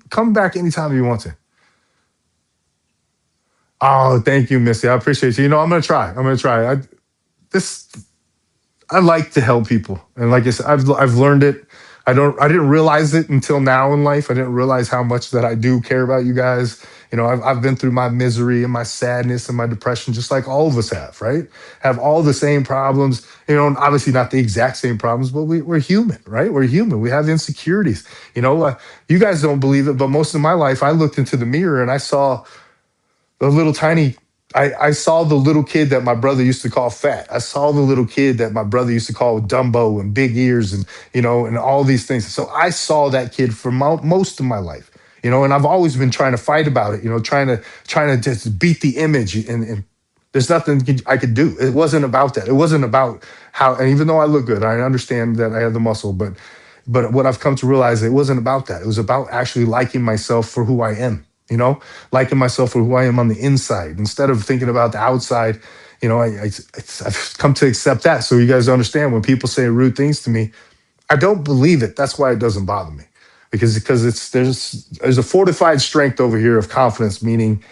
come back anytime you want to. Oh, thank you, Missy. I appreciate you. I'm gonna try. This I like to help people, and like I said, I've learned it. I didn't realize it until now in life. I didn't realize how much that I do care about you guys. I've been through my misery and my sadness and my depression, just like all of us have, right? Have all the same problems. Obviously not the exact same problems, but we're human, right? We're human. We have insecurities. You guys don't believe it, but most of my life, I looked into the mirror and I saw the little tiny. I saw the little kid that my brother used to call fat. I saw the little kid that my brother used to call Dumbo and big ears and all these things. So I saw that kid for most of my life, and I've always been trying to fight about it, trying to just beat the image. And there's nothing I could do. It wasn't about that. It wasn't about how, and even though I look good, I understand that I have the muscle, but what I've come to realize, it wasn't about that. It was about actually liking myself for who I am. Liking myself for who I am on the inside instead of thinking about the outside. I've come to accept that. So you guys understand when people say rude things to me, I don't believe it. That's why it doesn't bother me, because it's there's a fortified strength over here of confidence, meaning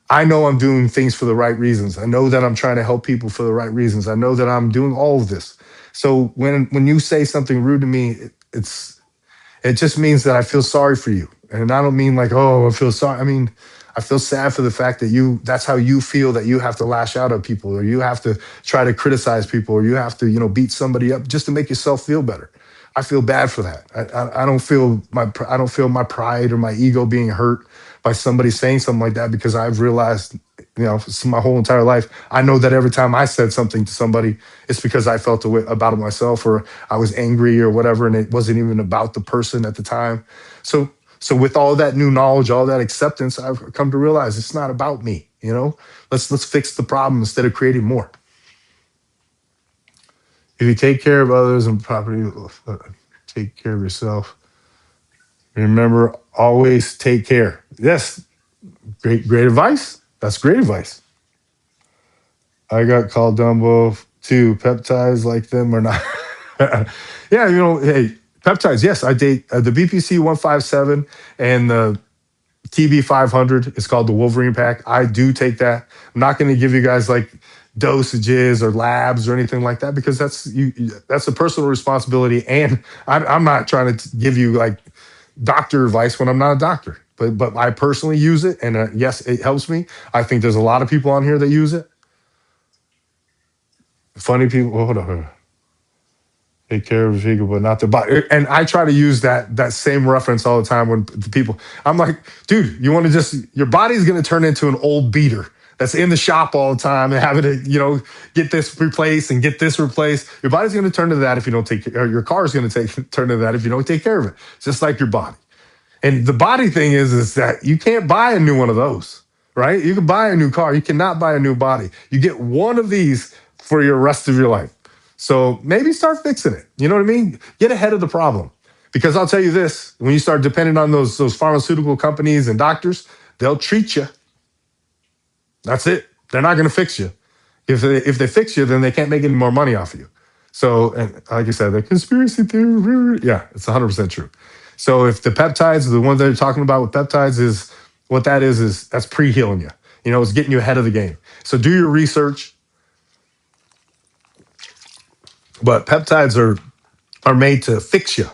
I know I'm doing things for the right reasons. I know that I'm trying to help people for the right reasons. I know that I'm doing all of this. So when you say something rude to me, it just means that I feel sorry for you. And I don't mean like, oh, I feel sorry. I mean, I feel sad for the fact that that's how you feel, that you have to lash out at people, or you have to try to criticize people, or you have to, beat somebody up just to make yourself feel better. I feel bad for that. I don't feel I don't feel my pride or my ego being hurt by somebody saying something like that, because I've realized, my whole entire life, I know that every time I said something to somebody, it's because I felt about it myself, or I was angry or whatever, and it wasn't even about the person at the time. So, so with all that new knowledge, all that acceptance, I've come to realize it's not about me. Let's fix the problem instead of creating more. If you take care of others and property, take care of yourself. Remember, always take care. Yes, great advice. That's great advice. I got called Dumbo too. Peptides like them or not? Yeah, hey, peptides. Yes, I date the BPC 157 and the TB 500. It's called the Wolverine Pack. I do take that. I'm not going to give you guys like dosages or labs or anything like that, because that's a personal responsibility, and I'm not trying to give you like doctor advice when I'm not a doctor. But I personally use it, and yes, it helps me. I think there's a lot of people on here that use it. Funny people. Hold on. Take care of the figure, but not the body. And I try to use that same reference all the time when the people. I'm like, dude, you want to your body's going to turn into an old beater that's in the shop all the time and having to, get this replaced and get this replaced. Your body's going to turn to that if you don't take. Or your car's going to turn to that if you don't take care of it. Just like your body. And the body thing is that you can't buy a new one of those, right? You can buy a new car. You cannot buy a new body. You get one of these for your rest of your life. So maybe start fixing it. You know what I mean? Get ahead of the problem. Because I'll tell you this, when you start depending on those pharmaceutical companies and doctors, they'll treat you. That's it. They're not going to fix you. If they fix you, then they can't make any more money off of you. So, and like I said, the conspiracy theory, yeah, it's 100% true. So if the peptides, the ones that you're talking about with peptides, is what that is that's pre-healing you. It's getting you ahead of the game. So do your research. But peptides are made to fix you,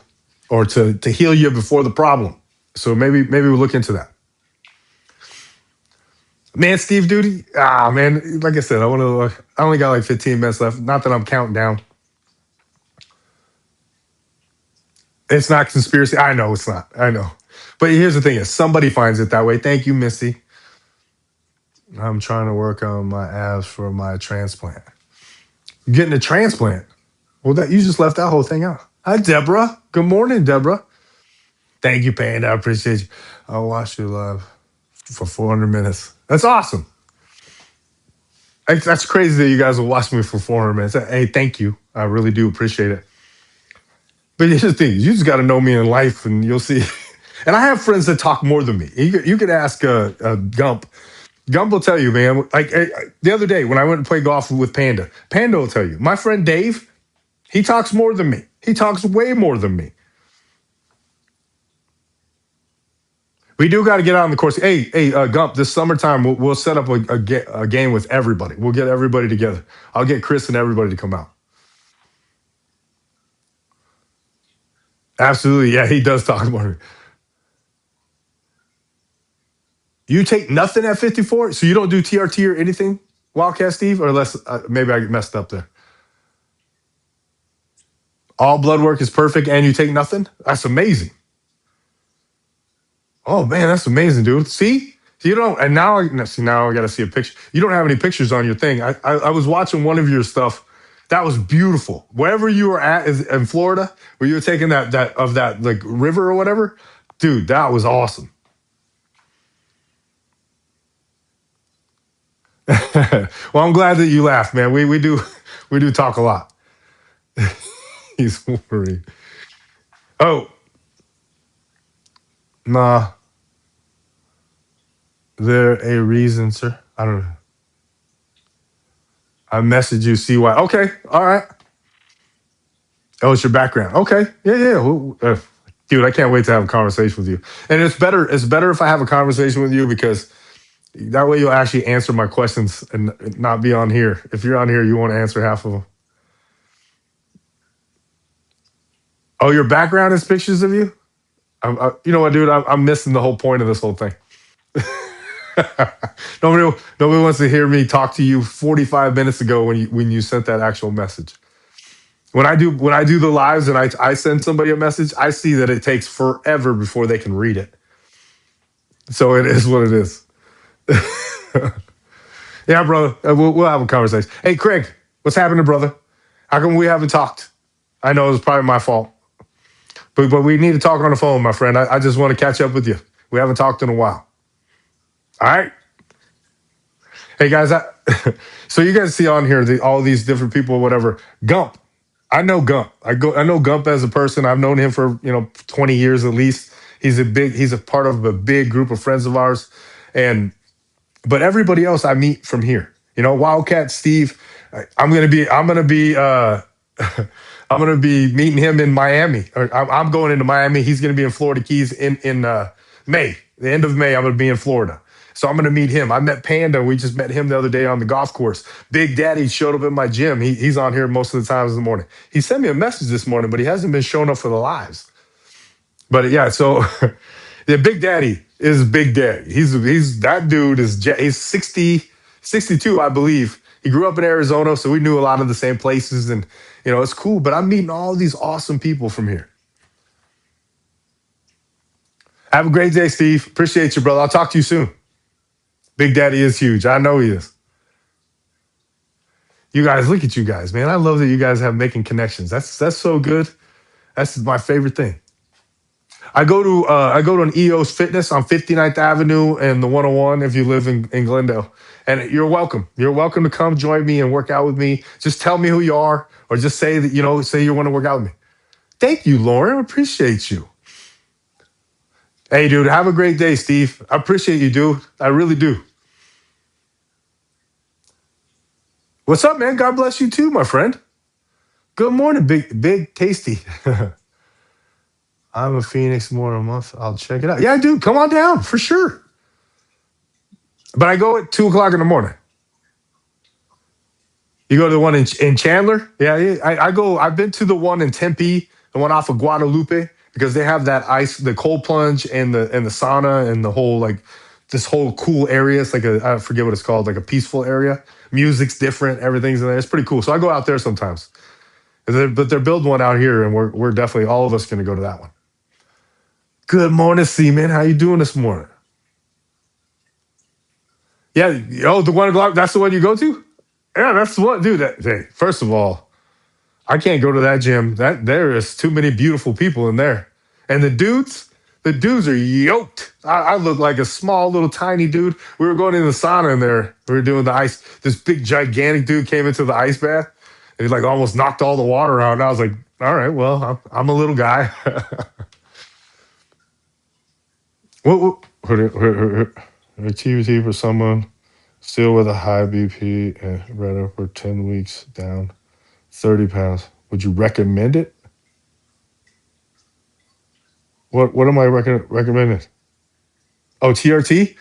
or to heal you before the problem. So maybe we'll look into that. Man, Steve Duty. Man, like I said, I only got like 15 minutes left. Not that I'm counting down. It's not conspiracy. I know it's not. I know. But here's the thing: is somebody finds it that way. Thank you, Missy. I'm trying to work on my abs for my transplant. Getting a transplant. Well, that you just left that whole thing out. Hi, Deborah. Good morning, Deborah. Thank you, Panda. I appreciate you. I'll watch you live for 400 minutes. That's awesome. That's crazy that you guys will watch me for 400 minutes. Hey, thank you. I really do appreciate it. But here's the thing: you just got to know me in life, and you'll see. And I have friends that talk more than me. You could ask Gump. Gump will tell you, man. Like the other day when I went to play golf with Panda, Panda will tell you. My friend Dave, he talks more than me. He talks way more than me. We do got to get out on the course. Hey, Gump, this summertime, we'll set up a game with everybody. We'll get everybody together. I'll get Chris and everybody to come out. Absolutely. Yeah, he does talk more. You take nothing at 54? So you don't do TRT or anything, Wildcat Steve? Or less, maybe I messed up there. All blood work is perfect and you take nothing? That's amazing. Oh, man, that's amazing, dude. See? You don't, and now I got to see a picture. You don't have any pictures on your thing. I was watching one of your stuff. That was beautiful. Wherever you were at is in Florida, where you were taking that like river or whatever, dude, that was awesome. Well, I'm glad that you laughed, man. We do talk a lot. He's worried. Oh, nah, there a reason, sir? I don't know. I message you, CY. Okay, all right. Oh, it's your background. Okay, yeah, yeah. Dude, I can't wait to have a conversation with you. And it's better. It's better if I have a conversation with you because that way you'll actually answer my questions and not be on here. If you're on here, you won't answer half of them. Oh, your background is pictures of you. You know what, dude? I'm missing the whole point of this whole thing. Nobody wants to hear me talk to you 45 minutes ago when you sent that actual message. When I do the lives and I send somebody a message, I see that it takes forever before they can read it. So it is what it is. Yeah, brother. We'll have a conversation. Hey, Craig, what's happening, brother? How come we haven't talked? I know it's probably my fault, but we need to talk on the phone, my friend. I just want to catch up with you. We haven't talked in a while. All right. Hey guys, so you guys see on here all these different people, whatever. Gump, I know Gump. I know Gump as a person. I've known him for 20 years at least. He's a part of a big group of friends of ours, and but everybody else I meet from here. Wildcat Steve. I'm gonna be meeting him in Miami. Or I'm going into Miami. He's gonna be in Florida Keys in May. The end of May, I'm gonna be in Florida. So I'm gonna meet him. I met Panda. We just met him the other day on the golf course. Big Daddy showed up in my gym. He's on here most of the times in the morning. He sent me a message this morning, but he hasn't been showing up for the lives. But yeah, so the Big Daddy is Big Daddy. He's that dude he's 62, I believe. He grew up in Arizona, so we knew a lot of the same places, and it's cool. But I'm meeting all these awesome people from here. Have a great day, Steve. Appreciate you, brother. I'll talk to you soon. Big Daddy is huge. I know he is. You guys, look at you guys, man. I love that you guys have making connections. That's so good. That's my favorite thing. I go to an EOS Fitness on 59th Avenue and the 101 if you live in Glendale. And you're welcome. You're welcome to come join me and work out with me. Just tell me who you are, or just say that say you want to work out with me. Thank you, Lauren. I appreciate you. Hey, dude, have a great day, Steve. I appreciate you, dude. I really do. What's up, man? God bless you too, my friend. Good morning, big tasty. I'm a Phoenix more than a month. I'll check it out. Yeah, dude, come on down for sure. But I go at 2 o'clock in the morning. You go to the one in Chandler? Yeah, yeah. I go. I've been to the one in Tempe, the one off of Guadalupe, because they have that ice, the cold plunge, and the sauna, and the whole this whole cool area. It's like I forget what it's called, like a peaceful area. Music's different, everything's in there. It's pretty cool. So I go out there sometimes. But they're building one out here, and we're definitely all of us going to go to that one. Good morning, Seaman. How you doing this morning? Yeah. Oh, the 1 o'clock. That's the one you go to? Yeah, that's the one, dude. Hey, first of all, I can't go to that gym. That there is too many beautiful people in there, and the dudes are yoked. I look like a small little tiny dude. We were going in the sauna in there. We were doing the ice. This big gigantic dude came into the ice bath, and he like almost knocked all the water out. And I was like, all right, well, I'm a little guy. What activity for someone still with a high BP and read for 10 weeks down 30 pounds? Would you recommend it? What am I recommending? Oh, TRT?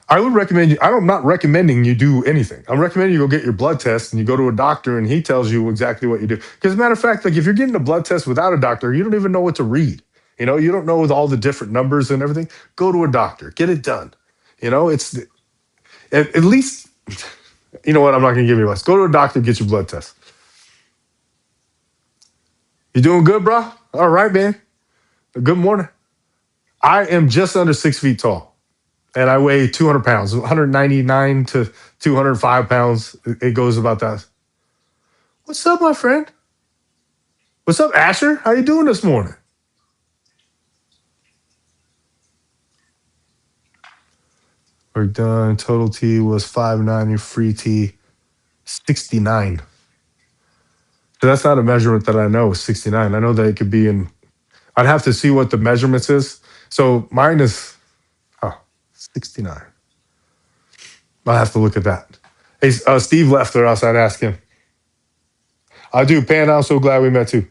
I would recommend you. I'm not recommending you do anything. I'm recommending you go get your blood test and you go to a doctor and he tells you exactly what you do. Because, as a matter of fact, like if you're getting a blood test without a doctor, you don't even know what to read. You don't know all the different numbers and everything. Go to a doctor, get it done. It's at least, you know what? I'm not going to give you advice. Go to a doctor, get your blood test. You doing good, bro? All right, man. Good morning. I am just under 6 feet tall and I weigh 200 pounds, 199 to 205 pounds. It goes about that. What's up, my friend? What's up, Asher? How you doing this morning? We're done. Total T was 590, free T 69. So that's not a measurement that I know, 69. I know that it could be in, I'd have to see what the measurements is. So mine is 69. I'll have to look at that. Hey, Steve left, or else I'd ask him. I do. Pan, I'm so glad we met too.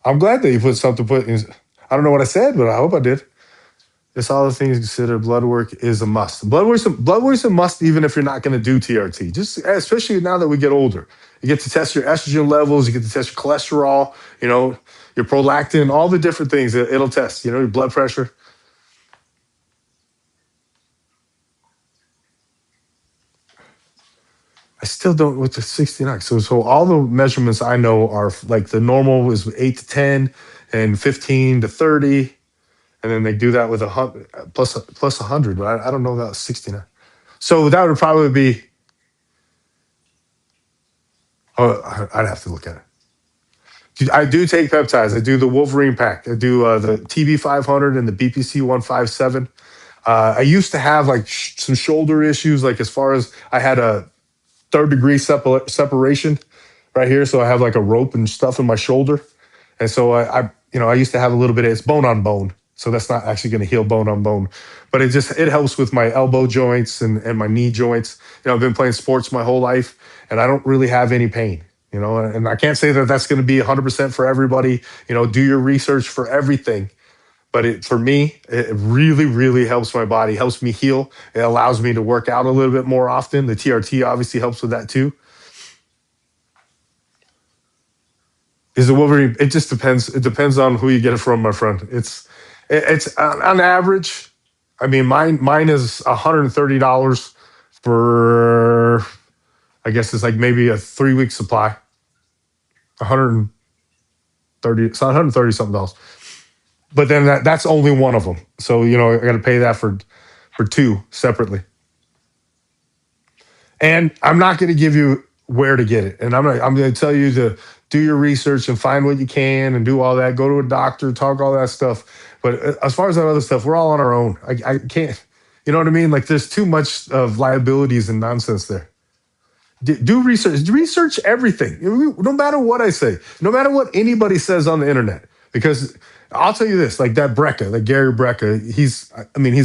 I'm glad that you put something put in. I don't know what I said, but I hope I did. It's all the things considered. Blood work is a must. Blood work's a must, even if you're not going to do TRT. Just especially now that we get older, you get to test your estrogen levels, you get to test your cholesterol, your prolactin, all the different things that it'll test. Your blood pressure. I still don't with the 69. So all the measurements I know are like the normal is 8 to 10 and 15 to 30. And then they do that with plus 100, but I don't know about 69. So that would probably be, oh, I'd have to look at it. I do take peptides. I do the Wolverine pack. I do the TB 500 and the BPC 157. I used to have like some shoulder issues, like as far as I had a third-degree separation right here. So I have like a rope and stuff in my shoulder. And so I used to have a little bit of, it's bone on bone. So that's not actually going to heal bone on bone, but it helps with my elbow joints and my knee joints. I've been playing sports my whole life and I don't really have any pain, and I can't say that that's going to be 100% for everybody. Do your research for everything. But for me, it really, really helps my body, helps me heal. It allows me to work out a little bit more often. The TRT obviously helps with that too. Is the Wolverine? It just depends. It depends on who you get it from, my friend. It's on average. I mean, mine is $130 for. I guess it's like maybe a 3 week supply. 130. It's 130 something dollars. But then that's only one of them. So I got to pay that for two separately. And I'm not going to give you where to get it. And I'm going to tell you to do your research and find what you can and do all that. Go to a doctor, talk all that stuff. But as far as that other stuff, we're all on our own. I can't, you know what I mean? Like there's too much of liabilities and nonsense there. Do research. Research everything. No matter what I say, no matter what anybody says on the internet, because I'll tell you this: like that Brecka, like Gary Brecka, he's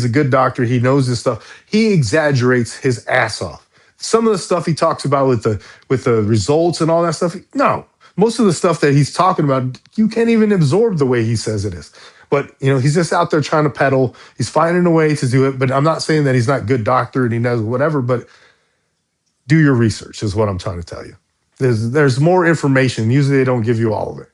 a good doctor. He knows this stuff. He exaggerates his ass off. Some of the stuff he talks about with the results and all that stuff. No, most of the stuff that he's talking about, you can't even absorb the way he says it is. But he's just out there trying to peddle. He's finding a way to do it. But I'm not saying that he's not a good doctor and he knows whatever. But do your research is what I'm trying to tell you. There's more information. Usually they don't give you all of it.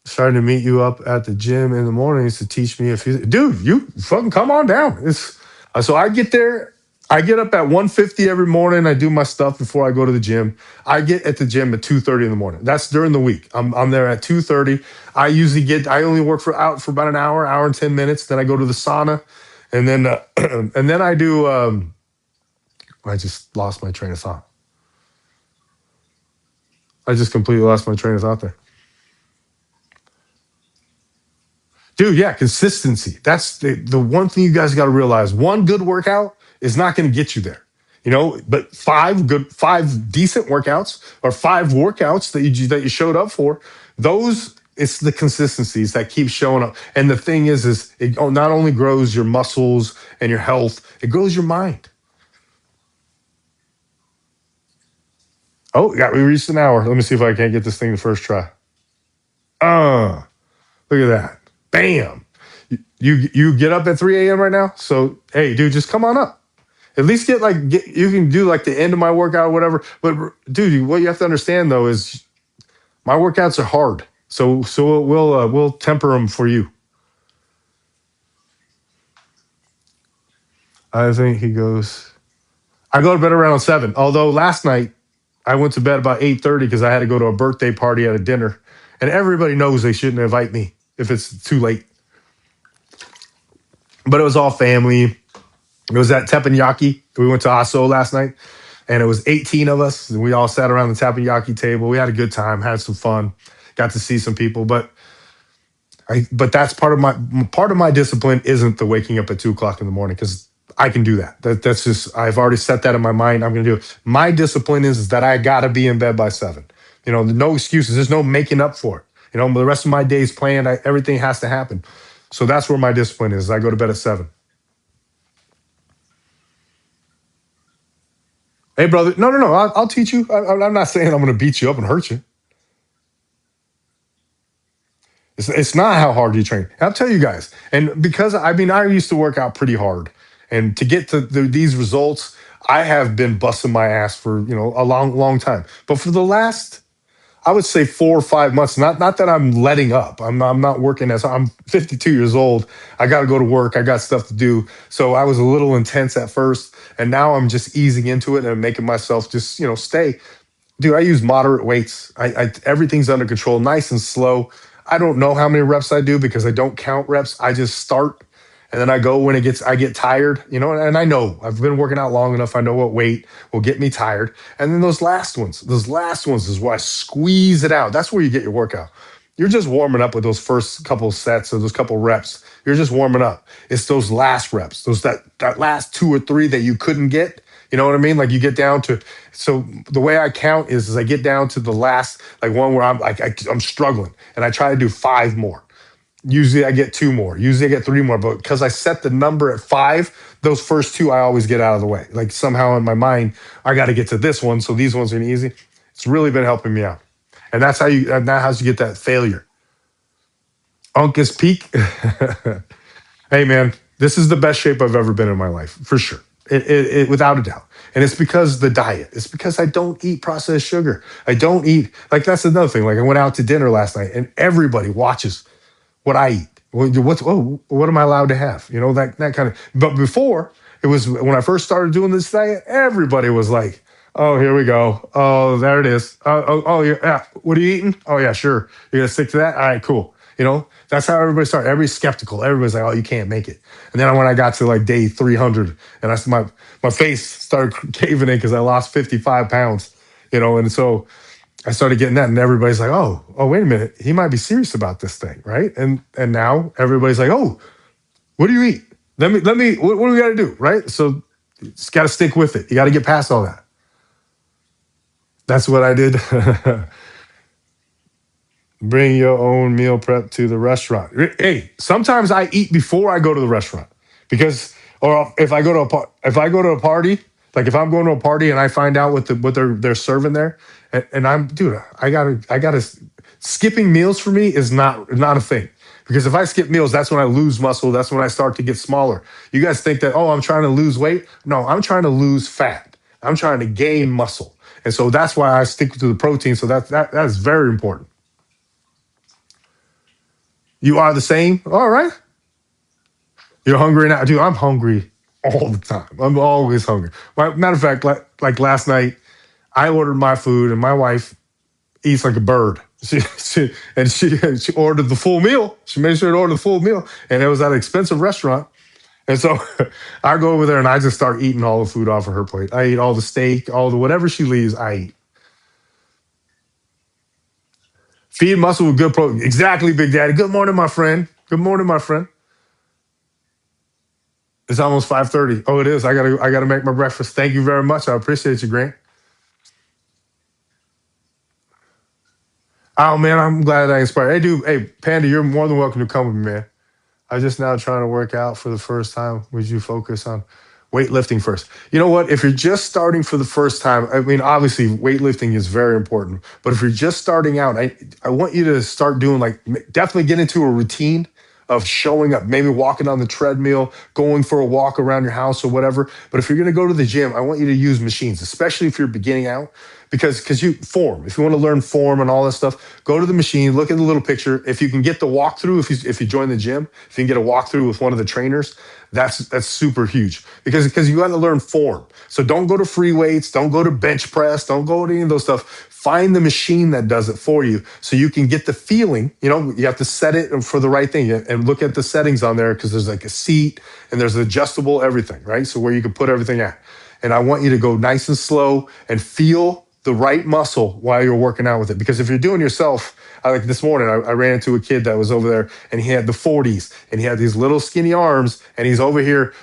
Starting to meet you up at the gym in the mornings to teach me if you, dude, you fucking come on down. It's so I get there. I get up at 1:50 every morning. I do my stuff before I go to the gym. I get at the gym at 2:30 in the morning. That's during the week. I'm there at 2:30. I only work for about an hour and 10 minutes. Then I go to the sauna, and then and then I do. I just lost my train of thought. I just completely lost my train of thought there. Dude, yeah, consistency. That's the one thing you guys got to realize. One good workout is not going to get you there. But five decent workouts or five workouts that you showed up for, those it's the consistencies that keep showing up. And the thing is it not only grows your muscles and your health, it grows your mind. Oh, yeah, we reached an hour. Let me see if I can't get this thing the first try. Uh, Look at that. Bam. You get up at 3 a.m. right now? So hey, dude, just come on up. At least you can do like the end of my workout or whatever. But dude, what you have to understand though is my workouts are hard. So we'll temper them for you. I think he goes. I go to bed around 7. Although last night I went to bed about 8:30 because I had to go to a birthday party at a dinner, and everybody knows they shouldn't invite me if it's too late. But it was all family. It was at teppanyaki. We went to Aso last night, and it was 18 of us. And we all sat around the teppanyaki table. We had a good time, had some fun, got to see some people. But that's part of my discipline isn't the waking up at 2 o'clock in the morning because I can do that. That's just I've already set that in my mind. I'm going to do it. My discipline is that I got to be in bed by 7. No excuses. There's no making up for it. The rest of my day's planned. Everything has to happen. So that's where my discipline is. I go to bed at 7. Hey, brother. No, no, no. I'll teach you. I'm not saying I'm going to beat you up and hurt you. It's not how hard you train. I'll tell you guys. And because I mean, I used to work out pretty hard, and to get to these results, I have been busting my ass for a long, long time. But for the last, I would say 4 or 5 months. Not that I'm letting up. I'm not working as I'm 52 years old. I got to go to work. I got stuff to do. So I was a little intense at first, and now I'm just easing into it and making myself just stay. Dude, I use moderate weights. I everything's under control, nice and slow. I don't know how many reps I do because I don't count reps. I just start and then I go when I get tired, and I know I've been working out long enough. I know what weight will get me tired. And then those last ones is where I squeeze it out. That's where you get your workout. You're just warming up with those first couple sets or those couple reps. You're just warming up. It's those last reps, those that last two or three that you couldn't get. You know what I mean? Like you get down to so the way I count is I get down to the last like one where I'm like I'm struggling and I try to do five more. Usually I get two more. Usually I get three more. But because I set the number at five, those first two I always get out of the way. Like somehow in my mind, I got to get to this one. So these ones are easy. It's really been helping me out. And that's how you get that failure. Uncas Peak. Hey man, this is the best shape I've ever been in my life, for sure. Without a doubt. And it's because the diet. It's because I don't eat processed sugar. I don't eat like that's another thing. Like I went out to dinner last night and everybody watches what I eat. What am I allowed to have? That kind of. But before it was when I first started doing this diet, everybody was like, "Oh, here we go. Oh, there it is. Oh, yeah. What are you eating? Oh, yeah, sure. You're gonna stick to that. All right, cool. That's how everybody started. Everybody's skeptical. Everybody's like, "Oh, you can't make it." And then when I got to like day 300, and my face started caving in because I lost 55 pounds. And so I started getting that, and everybody's like, "Oh, wait a minute, he might be serious about this thing, right?" And now everybody's like, "Oh, what do you eat? Let me. What do we got to do, right?" So you just got to stick with it. You got to get past all that. That's what I did. Bring your own meal prep to the restaurant. Hey, sometimes I eat before I go to the restaurant because, or if I go to a party, like if I'm going to a party and I find out what they're serving there, and I'm dude, I gotta skipping meals for me is not a thing because if I skip meals, that's when I lose muscle. That's when I start to get smaller. You guys think that I'm trying to lose weight? No, I'm trying to lose fat. I'm trying to gain muscle, and so that's why I stick to the protein. So that's very important. You are the same. All right. You're hungry now, dude. I'm hungry all the time. I'm always hungry. Matter of fact, like last night, I ordered my food, and my wife eats like a bird. She ordered the full meal. She made sure to order the full meal, and it was at an expensive restaurant. And so I go over there and I just start eating all the food off of her plate. I eat all the steak, all the whatever she leaves. I eat. Feed muscle with good protein. Exactly, Big Daddy. Good morning, my friend. Good morning, my friend. It's almost 5:30. Oh, it is. I gotta make my breakfast. Thank you very much. I appreciate you, Grant. Oh man, I'm glad I inspired. Hey, dude. Hey, Panda, you're more than welcome to come with me, man. I'm just now trying to work out for the first time. Would you focus on weightlifting first? You know what? If you're just starting for the first time, I mean, obviously weightlifting is very important. But if you're just starting out, I want you to start doing like definitely get into a routine of showing up, maybe walking on the treadmill, going for a walk around your house or whatever. But if you're going to go to the gym, I want you to use machines, especially if you're beginning out, because you form. If you want to learn form and all that stuff, go to the machine, look at the little picture. If you can get the walkthrough, if you join the gym, if you can get a walkthrough with one of the trainers, that's super huge because you got to learn form. So don't go to free weights, don't go to bench press, don't go to any of those stuff. Find the machine that does it for you so you can get the feeling. You have to set it for the right thing and look at the settings on there because there's like a seat and there's adjustable everything, right? So where you can put everything at. And I want you to go nice and slow and feel the right muscle while you're working out with it. Because if you're doing yourself, like this morning, I ran into a kid that was over there and he had the 40s and he had these little skinny arms and he's over here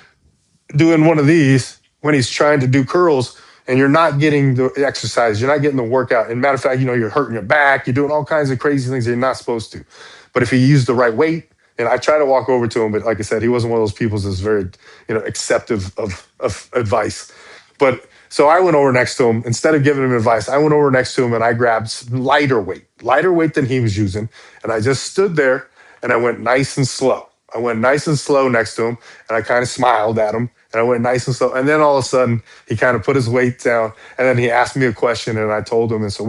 doing one of these when he's trying to do curls and you're not getting the exercise, you're not getting the workout. And matter of fact, you're hurting your back, you're doing all kinds of crazy things that you're not supposed to. But if you use the right weight, and I try to walk over to him, but like I said, he wasn't one of those people that's very, acceptive of advice. But So I went over next to him. Instead of giving him advice, I went over next to him and I grabbed lighter weight than he was using. And I just stood there and I went nice and slow. I went nice and slow next to him and I kind of smiled at him and I went nice and slow. And then all of a sudden he kind of put his weight down and then he asked me a question and I told him. And so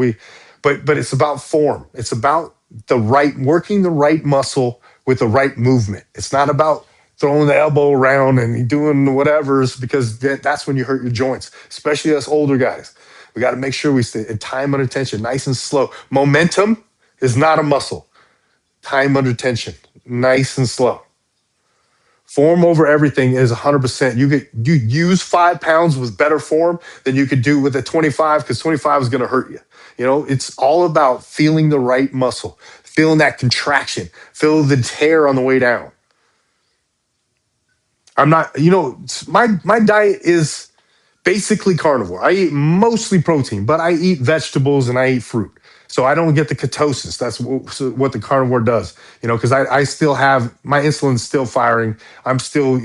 but it's about form. It's about working the right muscle with the right movement. It's not about throwing the elbow around and doing whatever's because that's when you hurt your joints, especially us older guys. We got to make sure we stay in time under tension, nice and slow. Momentum is not a muscle. Time under tension, nice and slow. Form over everything is 100%. You use 5 pounds with better form than you could do with a 25 because 25 is going to hurt you. It's all about feeling the right muscle, feeling that contraction, feel the tear on the way down. I'm not, my diet is basically carnivore. I eat mostly protein, but I eat vegetables and I eat fruit. So I don't get the ketosis. That's what the carnivore does, because I still have my insulin's still firing. I'm still,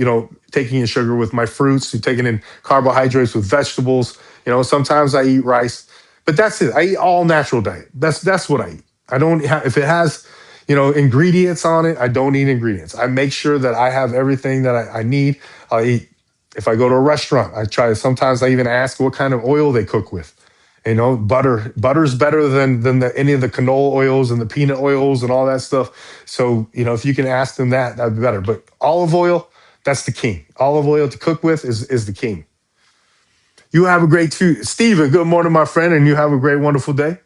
taking in sugar with my fruits, taking in carbohydrates with vegetables. Sometimes I eat rice, but that's it. I eat all natural diet. That's what I eat. I don't have, if it has, ingredients on it, I don't eat ingredients. I make sure that I have everything that I need. I'll eat. If I go to a restaurant, sometimes I even ask what kind of oil they cook with. Butter's better than any of the canola oils and the peanut oils and all that stuff. So, if you can ask them that'd be better. But olive oil, that's the king. Olive oil to cook with is the king. You have a great Stephen, good morning, my friend, and you have a great, wonderful day.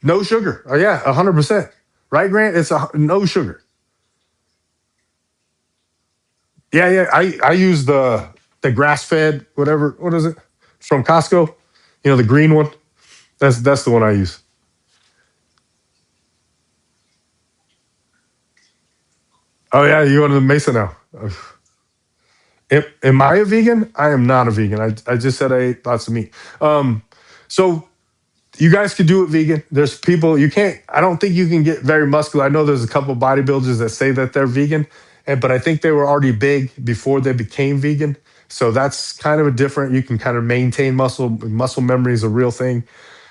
No sugar. Oh yeah, 100%. Right, Grant? It's no sugar. Yeah, yeah. I use the grass fed whatever. What is it from Costco? The green one. That's the one I use. Oh yeah, you go to the Mesa now. Am I a vegan? I am not a vegan. I just said I ate lots of meat. So you guys could do it vegan. There's people you can't. I don't think you can get very muscular. I know there's a couple bodybuilders that say that they're vegan, but I think they were already big before they became vegan. So that's kind of a different. You can kind of maintain muscle. Muscle memory is a real thing.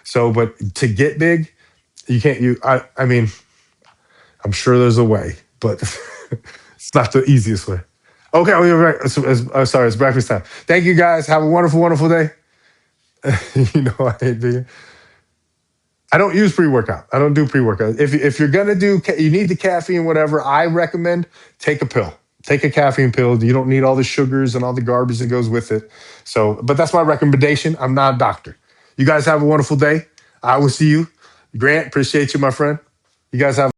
So, but to get big, you can't. I mean, I'm sure there's a way, but it's not the easiest way. Okay, well, you're right. Sorry, it's breakfast time. Thank you guys. Have a wonderful, wonderful day. I hate vegan. I don't use pre-workout. I don't do pre-workout. If you're gonna you need the caffeine, whatever. I recommend take a pill. Take a caffeine pill. You don't need all the sugars and all the garbage that goes with it. So, but that's my recommendation. I'm not a doctor. You guys have a wonderful day. I will see you. Grant, appreciate you, my friend. You guys have.